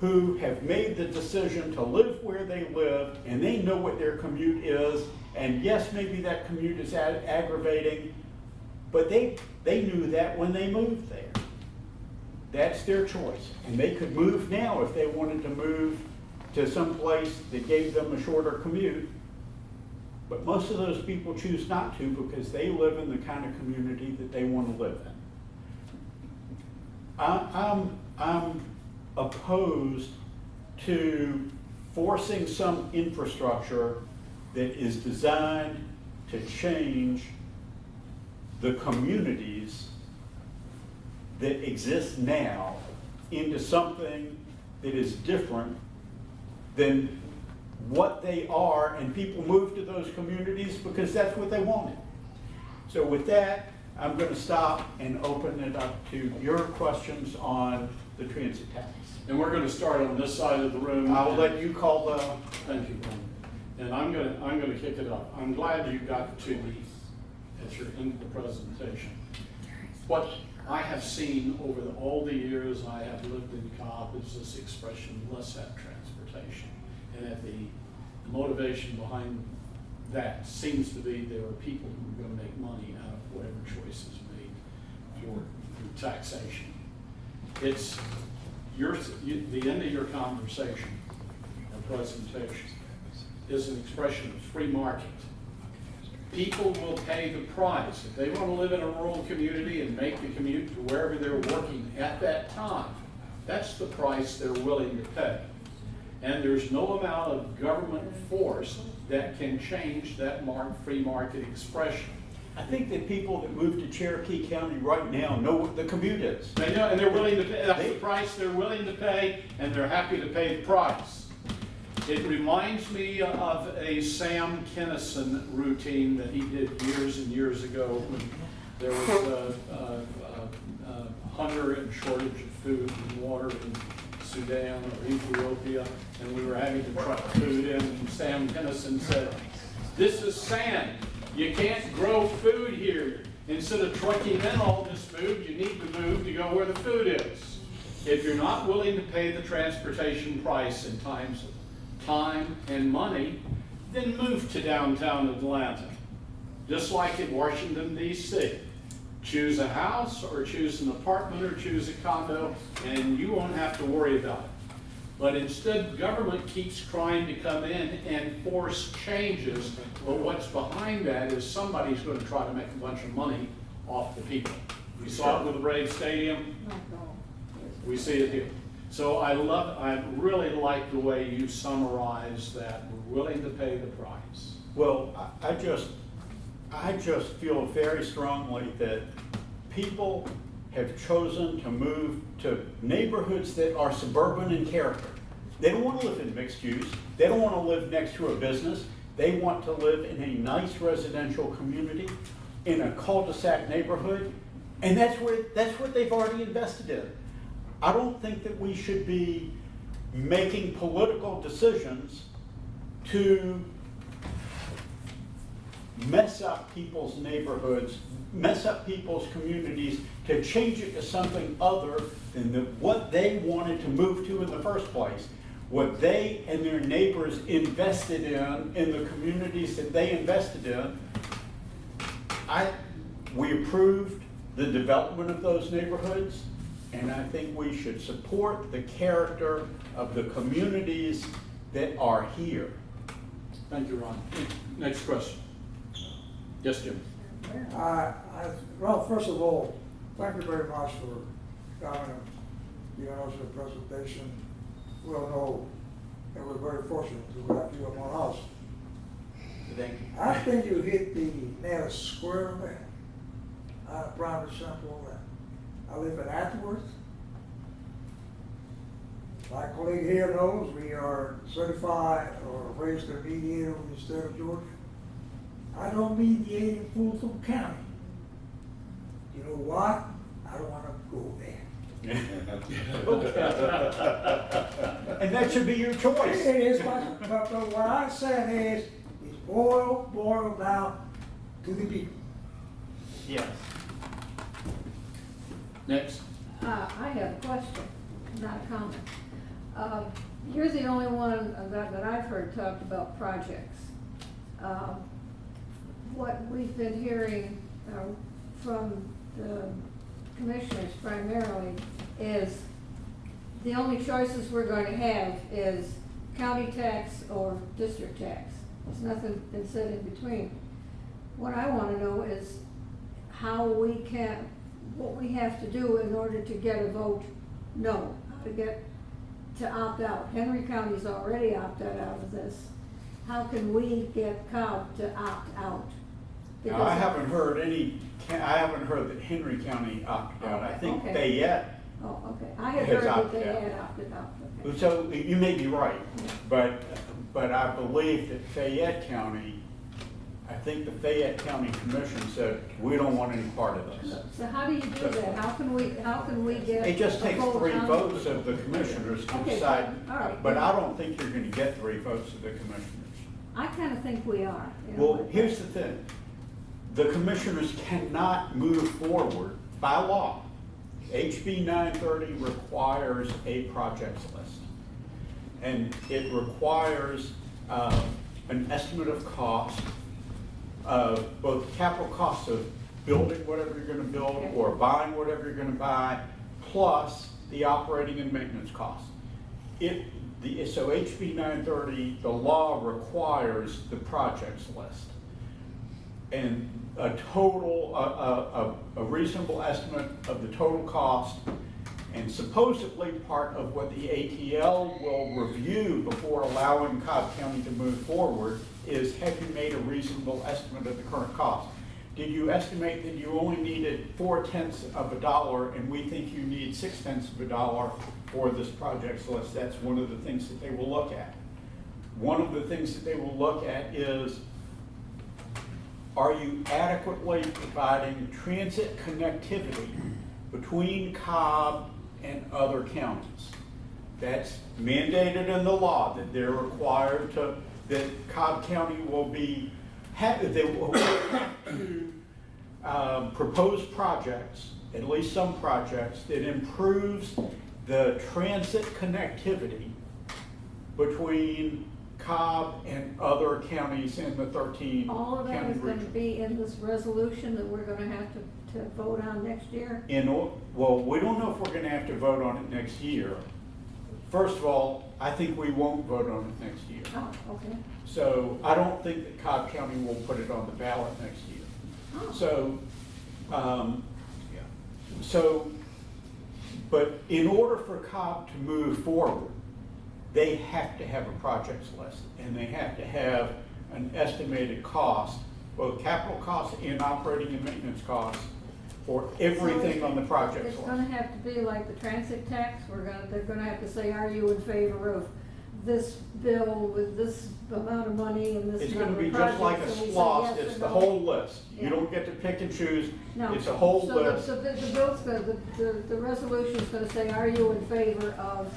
who have made the decision to live where they live and they know what their commute is, and yes, maybe that commute is aggravating, but they knew that when they moved there. That's their choice. And they could move now if they wanted to move to some place that gave them a shorter commute. But most of those people choose not to because they live in the kind of community that they want to live in. I'm opposed to forcing some infrastructure that is designed to change the communities that exist now into something that is different than what they are, and people move to those communities because that's what they wanted. So with that, I'm going to stop and open it up to your questions on the transit tax. And we're gonna start on this side of the room. I will let you call the, Thank you, Ron. And I'm gonna kick it up. I'm glad you got to the, at your end of the presentation. What I have seen over all the years I have lived in Cobb is this expression, let's have transportation. And that the motivation behind that seems to be there are people who are gonna make money out of whatever choice is made through taxation. It's the end of your conversation or presentation is an expression of free market. People will pay the price. If they want to live in a rural community and make the commute to wherever they're working at that time, that's the price they're willing to pay. And there's no amount of government force that can change that free market expression. I think that people that move to Cherokee County right now know what the commute is. They know, and they're willing to pay, that's the price they're willing to pay, and they're happy to pay the price. It reminds me of a Sam Kinison routine that he did years and years ago when there was a hunger and shortage of food and water in Sudan or Ethiopia, and we were having to truck food in, and Sam Kinison said, "This is sand. You can't grow food here. Instead of trucking in all this food, you need to move to go where the food is." If you're not willing to pay the transportation price in times of time and money, then move to downtown Atlanta. Just like in Washington, D.C. Choose a house or choose an apartment or choose a condo, and you won't have to worry about it. But instead, government keeps trying to come in and force changes, but what's behind that is somebody's going to try to make a bunch of money off the people. We saw it with the Brave Stadium. We see it here. So I really like the way you summarize that. We're willing to pay the price. Well, I just feel very strongly that people have chosen to move to neighborhoods that are suburban in character. They don't want to live in mixed use. They don't want to live next to a business. They want to live in a nice residential community, in a cul-de-sac neighborhood, and that's what they've already invested in. I don't think that we should be making political decisions to mess up people's neighborhoods, mess up people's communities, to change it to something other than what they wanted to move to in the first place. What they and their neighbors invested in the communities that they invested in. We approved the development of those neighborhoods, and I think we should support the character of the communities that are here. Thank you, Ron. Next question. Yes, Jim. Well, first of all, thank you very much for coming and giving us a presentation. We all know that we're very fortunate to have you among us. Thank you. I think you hit the nail square on that. I'm a prime example of that. I live in Atworth. My colleague here knows we are certified or registered mediator in the state of Georgia. I don't mediate in Fulton County. You know what? I don't want to go there. And that should be your choice. It is, but what I'm saying is boiled down to the people. Yes. Next. I have a question, not a comment. You're the only one that I've heard talked about projects. What we've been hearing from the commissioners primarily is the only choices we're going to have is county tax or district tax. There's nothing been said in between. What I want to know is what we have to do in order to get a vote no, how to get to opt out. Henry County's already opted out of this. How can we get Cobb to opt out? Now, I haven't heard that Henry County opted out. I think Okay. Fayette Oh, okay, I had Has heard that opted they out. had opted out, okay. So you may be right, but I believe that Fayette County, I think the Fayette County Commission said, we don't want any part of this. So how do you do that? How can we get? It just the takes whole 3 county- votes of the commissioners to Okay, decide. all right. But I don't think you're gonna get 3 votes of the commissioners. I kinda think we are. you know. Well, here's the thing. The commissioners cannot move forward by law. HB 930 requires a projects list. And it requires an estimate of cost of both capital costs of building whatever you're gonna build or buying whatever you're gonna buy, plus the operating and maintenance costs. So HB 930, the law requires the projects list. And a total, a reasonable estimate of the total cost, and supposedly part of what the ATL will review before allowing Cobb County to move forward is, have you made a reasonable estimate of the current cost? Did you estimate that you only needed 4/10 of a dollar and we think you need 6/10 of a dollar for this projects list? That's one of the things that they will look at. One of the things that they will look at is, are you adequately providing transit connectivity between Cobb and other counties? That's mandated in the law, that they're required to, that Cobb County will be, they will have to propose projects, at least some projects, that improves the transit connectivity between Cobb and other counties in the 13 All of that county is gonna region. be in this resolution that we're gonna have to vote on next year? Well, we don't know if we're gonna have to vote on it next year. First of all, I think we won't vote on it next year. Oh, okay. So I don't think that Cobb County will put it on the ballot next year. Oh. But in order for Cobb to move forward, they have to have a projects list, and they have to have an estimated cost, both capital costs and operating and maintenance costs, for everything on the project It's list. gonna have to be like the transit tax, they're gonna have to say, are you in favor of this bill with this amount of money and this It's gonna number be of just like a projects, and we say SPOS, yes it's or the no? whole list. You Yeah. don't get to pick and choose, No. it's a whole So list. the bill's gonna, the resolution's gonna say, are you in favor of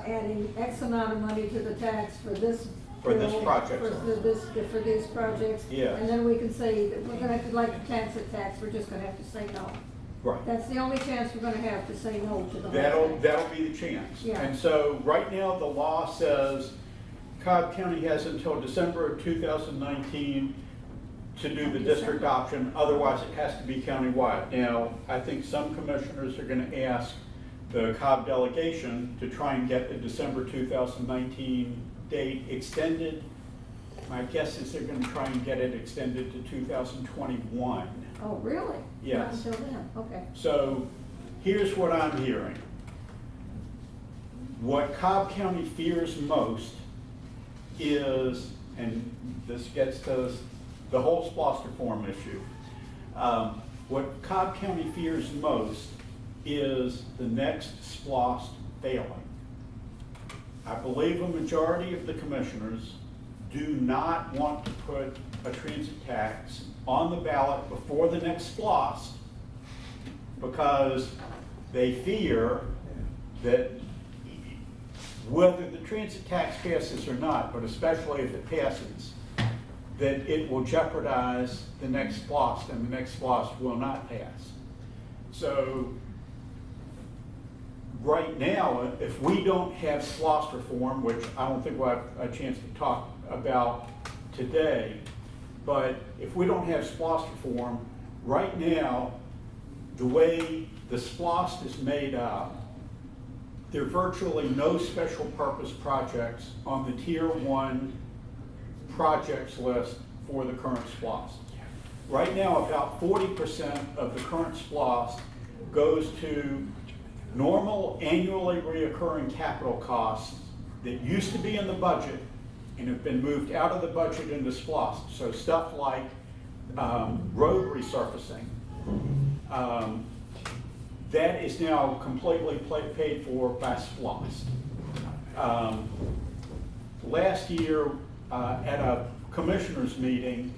adding X amount of money to the tax for this For this bill, project. for these projects? Yes. And then we can say that we're gonna have to, like the transit tax, we're just gonna have to say no. Right. That's the only chance we're gonna have to say no to the whole thing. That'll be the chance. Yeah. And so, right now, the law says Cobb County has until December of 2019 to do the district option, otherwise it has to be countywide. Now, I think some commissioners are gonna ask the Cobb delegation to try and get the December 2019 date extended. My guess is they're gonna try and get it extended to 2021. Oh, really? Yes. Not until then, okay. So here's what I'm hearing. What Cobb County fears most is, and this gets to the whole SPOS reform issue. What Cobb County fears most is the next SPOS failing. I believe a majority of the commissioners do not want to put a transit tax on the ballot before the next SPOS because they fear that whether the transit tax passes or not, but especially if it passes, that it will jeopardize the next SPOS and the next SPOS will not pass. So right now, if we don't have SPOS reform, which I don't think we'll have a chance to talk about today, but if we don't have SPOS reform, right now, the way the SPOS is made up, there are virtually no special purpose projects on the Tier 1 projects list for the current SPOS. Right now, about 40% of the current SPOS goes to normal annually reoccurring capital costs that used to be in the budget and have been moved out of the budget into SPOS. So stuff like road resurfacing, That is now completely paid for by SPLOST. Last year, at a commissioners meeting,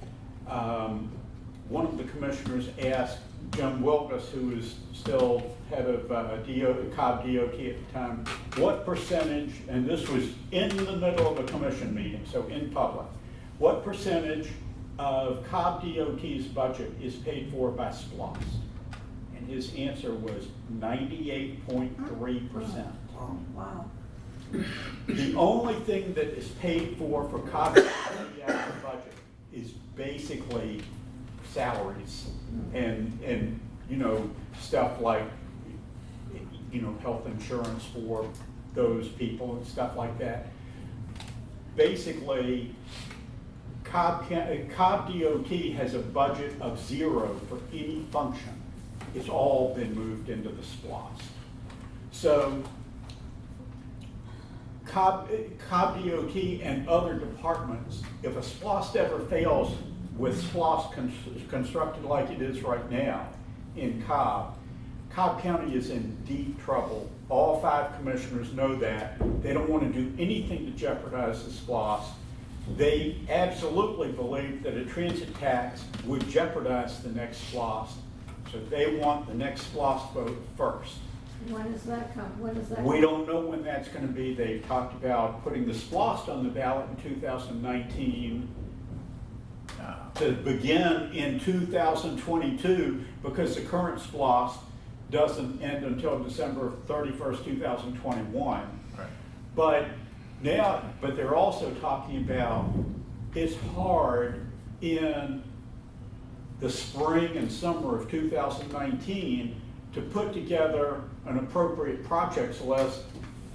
one of the commissioners asked Jim Wilgus, who is still head of Cobb DOT at the time, what percentage, and this was in the middle of a commission meeting, so in public, what percentage of Cobb DOT's budget is paid for by SPLOST? And his answer was 98.3%. Oh, wow. The only thing that is paid for Cobb County out of the budget is basically salaries and you know, stuff like, you know, health insurance for those people and stuff like that. Basically, Cobb DOT has a budget of 0 for any function. It's all been moved into the SPLOST. So Cobb DOT and other departments, if a SPLOST ever fails with SPLOST constructed like it is right now in Cobb County is in deep trouble. All 5 commissioners know that. They don't want to do anything to jeopardize the SPLOST. They absolutely believe that a transit tax would jeopardize the next SPLOST, so they want the next SPLOST vote first. When does that come? When does that? We don't know when that's going to be. They've talked about putting the SPLOST on the ballot in 2019 to begin in 2022 because the current SPLOST doesn't end until December 31st, 2021. Right. But they're also talking about it's hard in the spring and summer of 2019 to put together an appropriate projects list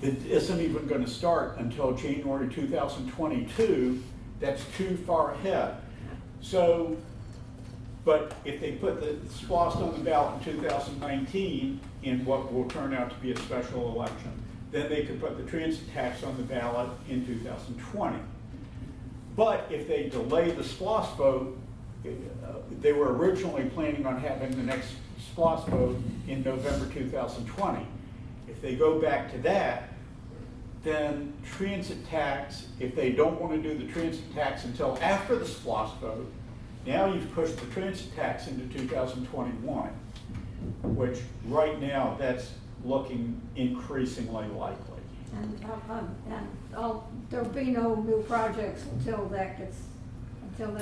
that isn't even going to start until January 2022. That's too far ahead. So, but if they put the SPLOST on the ballot in 2019 in what will turn out to be a special election, then they could put the transit tax on the ballot in 2020. But if they delay the SPLOST vote, they were originally planning on having the next SPLOST vote in November 2020. If they go back to that, then transit tax, if they don't want to do the transit tax until after the SPLOST vote, now you've pushed the transit tax into 2021, which right now that's looking increasingly likely. And there'll be no new projects until that gets in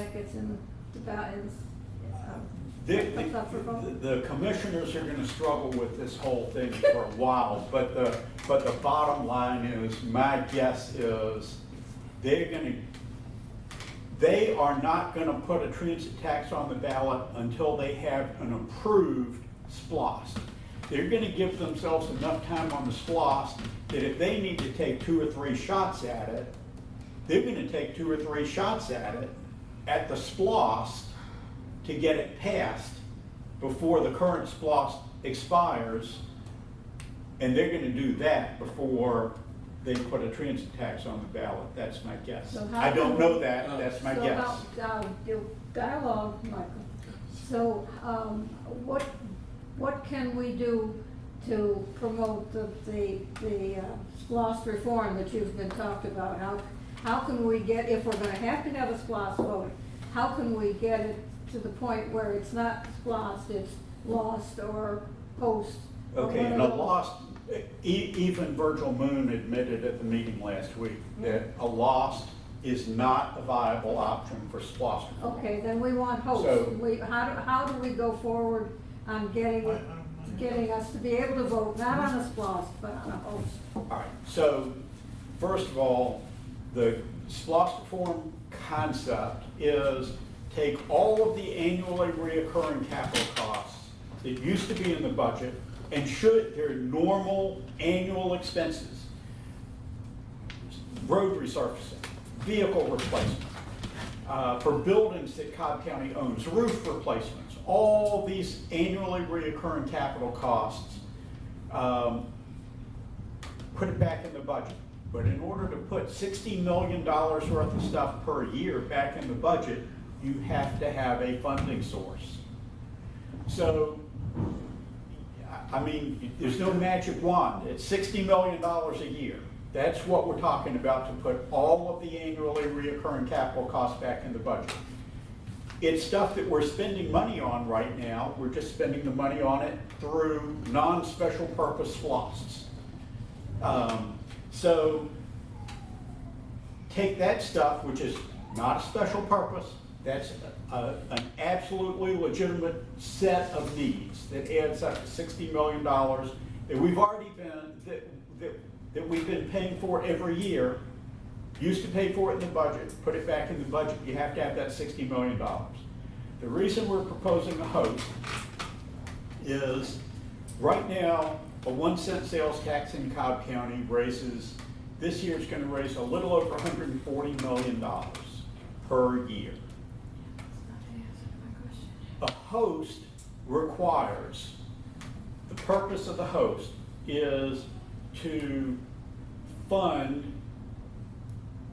the ballot. The commissioners are going to struggle with this whole thing for a while, but the bottom line is, my guess is they are not going to put a transit tax on the ballot until they have an approved SPLOST. They're going to give themselves enough time on the SPLOST that if they need to take 2 or 3 shots at it, they're going to take 2 or 3 shots at it at the SPLOST to get it passed before the current SPLOST expires, and they're going to do that before they put a transit tax on the ballot. That's my guess. So I don't know that, that's my guess. Dialogue, Michael. So what can we do to promote the SPLOST reform that you've been talked about? How can we get, if we're going to have a SPLOST vote, how can we get it to the point where it's not SPLOST, it's lost or post? Okay, and a lost, even Virgil Moon admitted at the meeting last week that a lost is not a viable option for SPLOST reform. Okay, then we want hosts. So- How do we go forward on getting us to be able to vote, not on a SPLOST, but on a host? All right, so first of all, the SPLOST reform concept is take all of the annually reoccurring capital costs that used to be in the budget and their normal annual expenses, road resurfacing, vehicle replacement, for buildings that Cobb County owns, roof replacements, all these annually reoccurring capital costs, put it back in the budget. But in order to put $60 million worth of stuff per year back in the budget, you have to have a funding source. So I mean, there's no magic wand. It's $60 million a year. That's what we're talking about to put all of the annually reoccurring capital costs back in the budget. It's stuff that we're spending money on right now. We're just spending the money on it through non-special purpose SPLOSTs. So take that stuff, which is not a special purpose, that's an absolutely legitimate set of needs that adds up to $60 million that we've already been, that we've been paying for every year. Used to pay for it in the budget, put it back in the budget, you have to have that $60 million. The reason we're proposing a host is right now, a 1-cent sales tax in Cobb County raises, this year it's gonna raise a little over $140 million per year. A host requires, the purpose of the host is to fund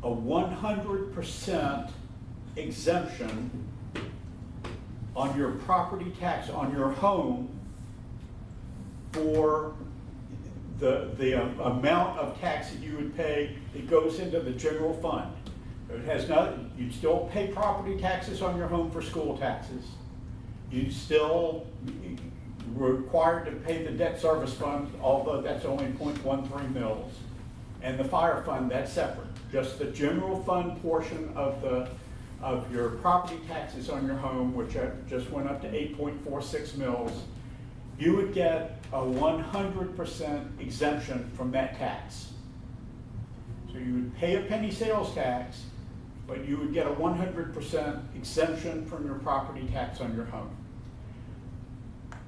a 100% exemption on your property tax on your home for the amount of tax that you would pay that goes into the general fund. It has nothing, you'd still pay property taxes on your home for school taxes. You'd still required to pay the debt service fund, although that's only 0.13 mils. And the fire fund, that's separate. Just the general fund portion of your property taxes on your home, which just went up to 8.46 mils, you would get a 100% exemption from that tax. So you would pay a penny sales tax, but you would get a 100% exemption from your property tax on your home.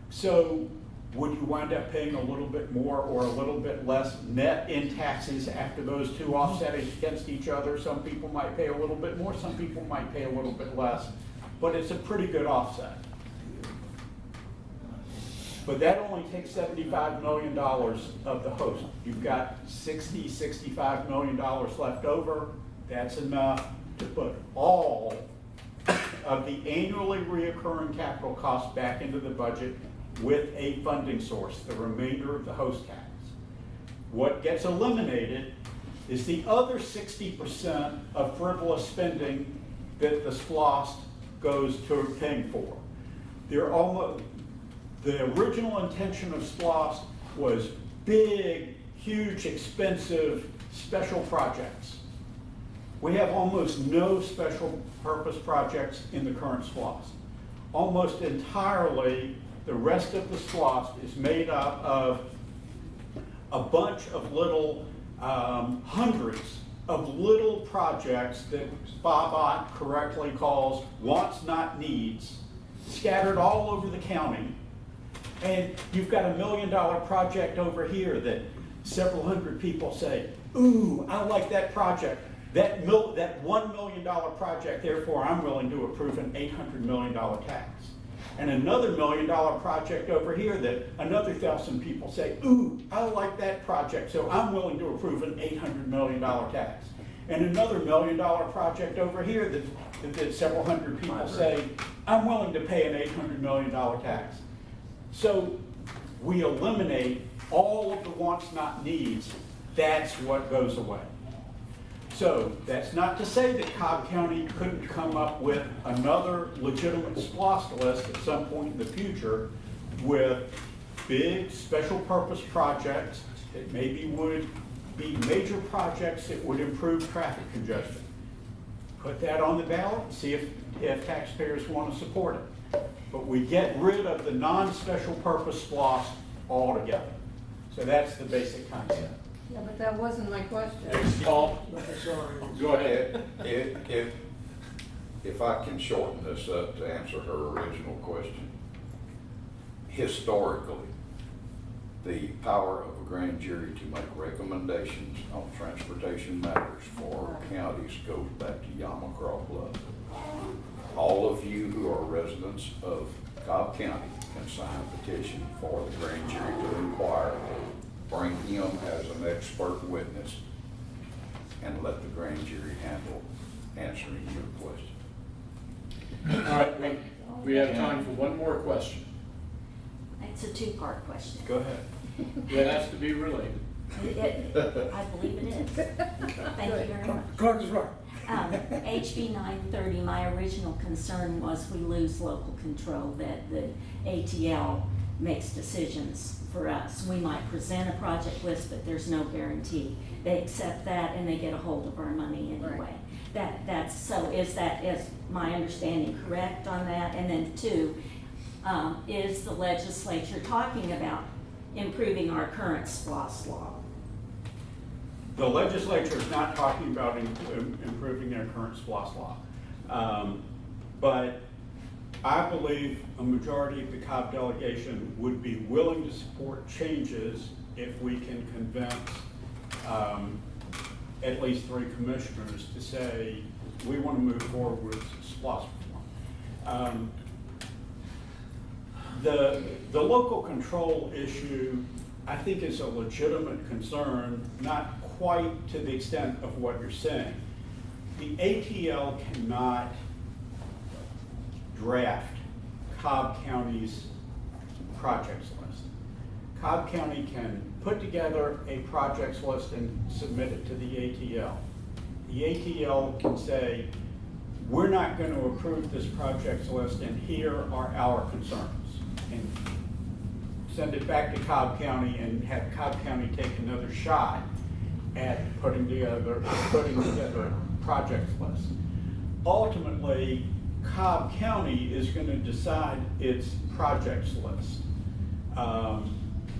So would you wind up paying a little bit more or a little bit less net in taxes after those two offset against each other? Some people might pay a little bit more, some people might pay a little bit less, but it's a pretty good offset. But that only takes $75 million of the host. You've got $65 million left over. That's enough to put all of the annually reoccurring capital costs back into the budget with a funding source, the remainder of the host tax. What gets eliminated is the other 60% of frivolous spending that the SPLOST goes to paying for. The original intention of SPLOST was big, huge, expensive, special projects. We have almost no special purpose projects in the current SPLOST. Almost entirely, the rest of the SPLOST is made up of a bunch of little, hundreds of little projects that Ballot correctly calls wants not needs, scattered all over the county. And you've got $1 million project over here that several hundred people say, ooh, I like that project. That $1 million project, therefore I'm willing to approve an $800 million tax. And another $1 million project over here that another 1,000 people say, ooh, I like that project, so I'm willing to approve an $800 million tax. And another $1 million project over here that several hundred people say, I'm willing to pay an $800 million tax. So we eliminate all of the wants not needs. That's what goes away. So that's not to say that Cobb County couldn't come up with another legitimate SPLOST list at some point in the future with big special purpose projects that maybe would be major projects that would improve traffic congestion. Put that on the ballot and see if taxpayers want to support it. But we get rid of the non-special purpose SPLOST altogether. So that's the basic concept. Yeah, but that wasn't my question. Paul, Sorry. go ahead. If I can shorten this up to answer her original question. Historically, the power of a grand jury to make recommendations on transportation matters for counties goes back to Yamacraw Club. All of you who are residents of Cobb County can sign a petition for the grand jury to inquire, bring him as an expert witness, and let the grand jury handle answering your question. All right, we have time for one more question. It's a two-part question. Go ahead. It has to be related. I believe it is. Thank you very much. Clark is right. HB 930, my original concern was we lose local control, that the ATL makes decisions for us. We might present a project list, but there's no guarantee. They accept that and they get a hold of our money anyway. So is my understanding correct on that? And then two, is the legislature talking about improving our current SPLOST law? The legislature is not talking about improving their current SPLOST law. But I believe a majority of the Cobb delegation would be willing to support changes if we can convince at least 3 commissioners to say, we want to move forward with SPLOST reform. The local control issue, I think, is a legitimate concern, not quite to the extent of what you're saying. The ATL cannot draft Cobb County's projects list. Cobb County can put together a projects list and submit it to the ATL. The ATL can say, we're not going to approve this projects list and here are our concerns. And send it back to Cobb County and have Cobb County take another shot at putting together a projects list. Ultimately, Cobb County is going to decide its projects list.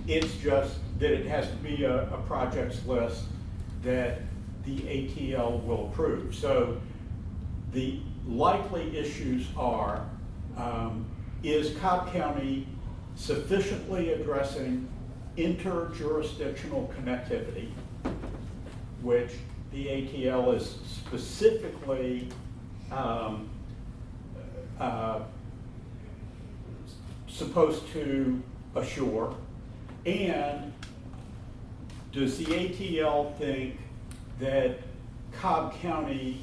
It's just that it has to be a projects list that the ATL will approve. So the likely issues are, is Cobb County sufficiently addressing interjurisdictional connectivity, which the ATL is specifically supposed to assure, and does the ATL think that Cobb County,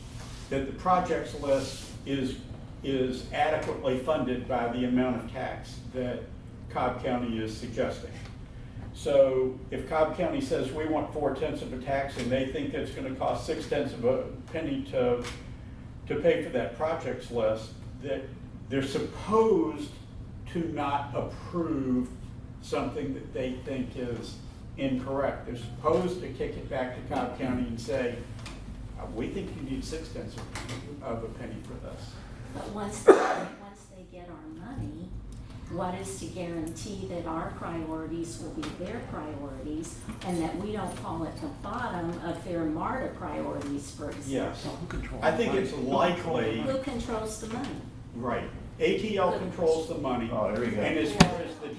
that the projects list is adequately funded by the amount of tax that Cobb County is suggesting? So if Cobb County says we want 4/10 of a tax and they think it's going to cost 6/10 of a penny to pay for that projects list, that they're supposed to not approve something that they think is incorrect. They're supposed to kick it back to Cobb County and say, we think you need 6/10 of a penny for this. But once they get our money, what is to guarantee that our priorities will be their priorities and that we don't fall at the bottom of their MARTA priorities, for example? Yes. I think it's likely. Who controls the money? Right. ATL controls the money. Oh, there we go. And as far as the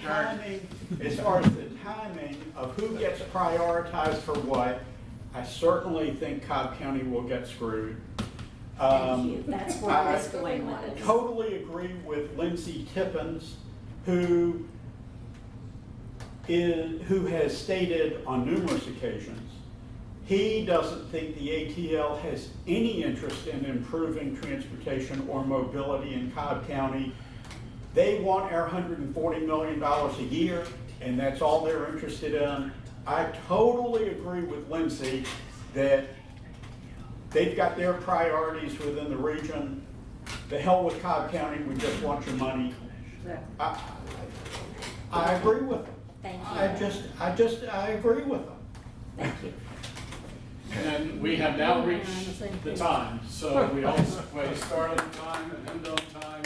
timing of who gets prioritized for what, I certainly think Cobb County will get screwed. Thank you. That's where I was going with it. Totally agree with Lindsey Tippins, who has stated on numerous occasions, he doesn't think the ATL has any interest in improving transportation or mobility in Cobb County. They want our $140 million a year, and that's all they're interested in. I totally agree with Lindsey that they've got their priorities within the region. The hell with Cobb County, we just want your money. I agree with them. Thank you. I agree with them. Thank you. And we have now reached the time, so we always start on time and end on time.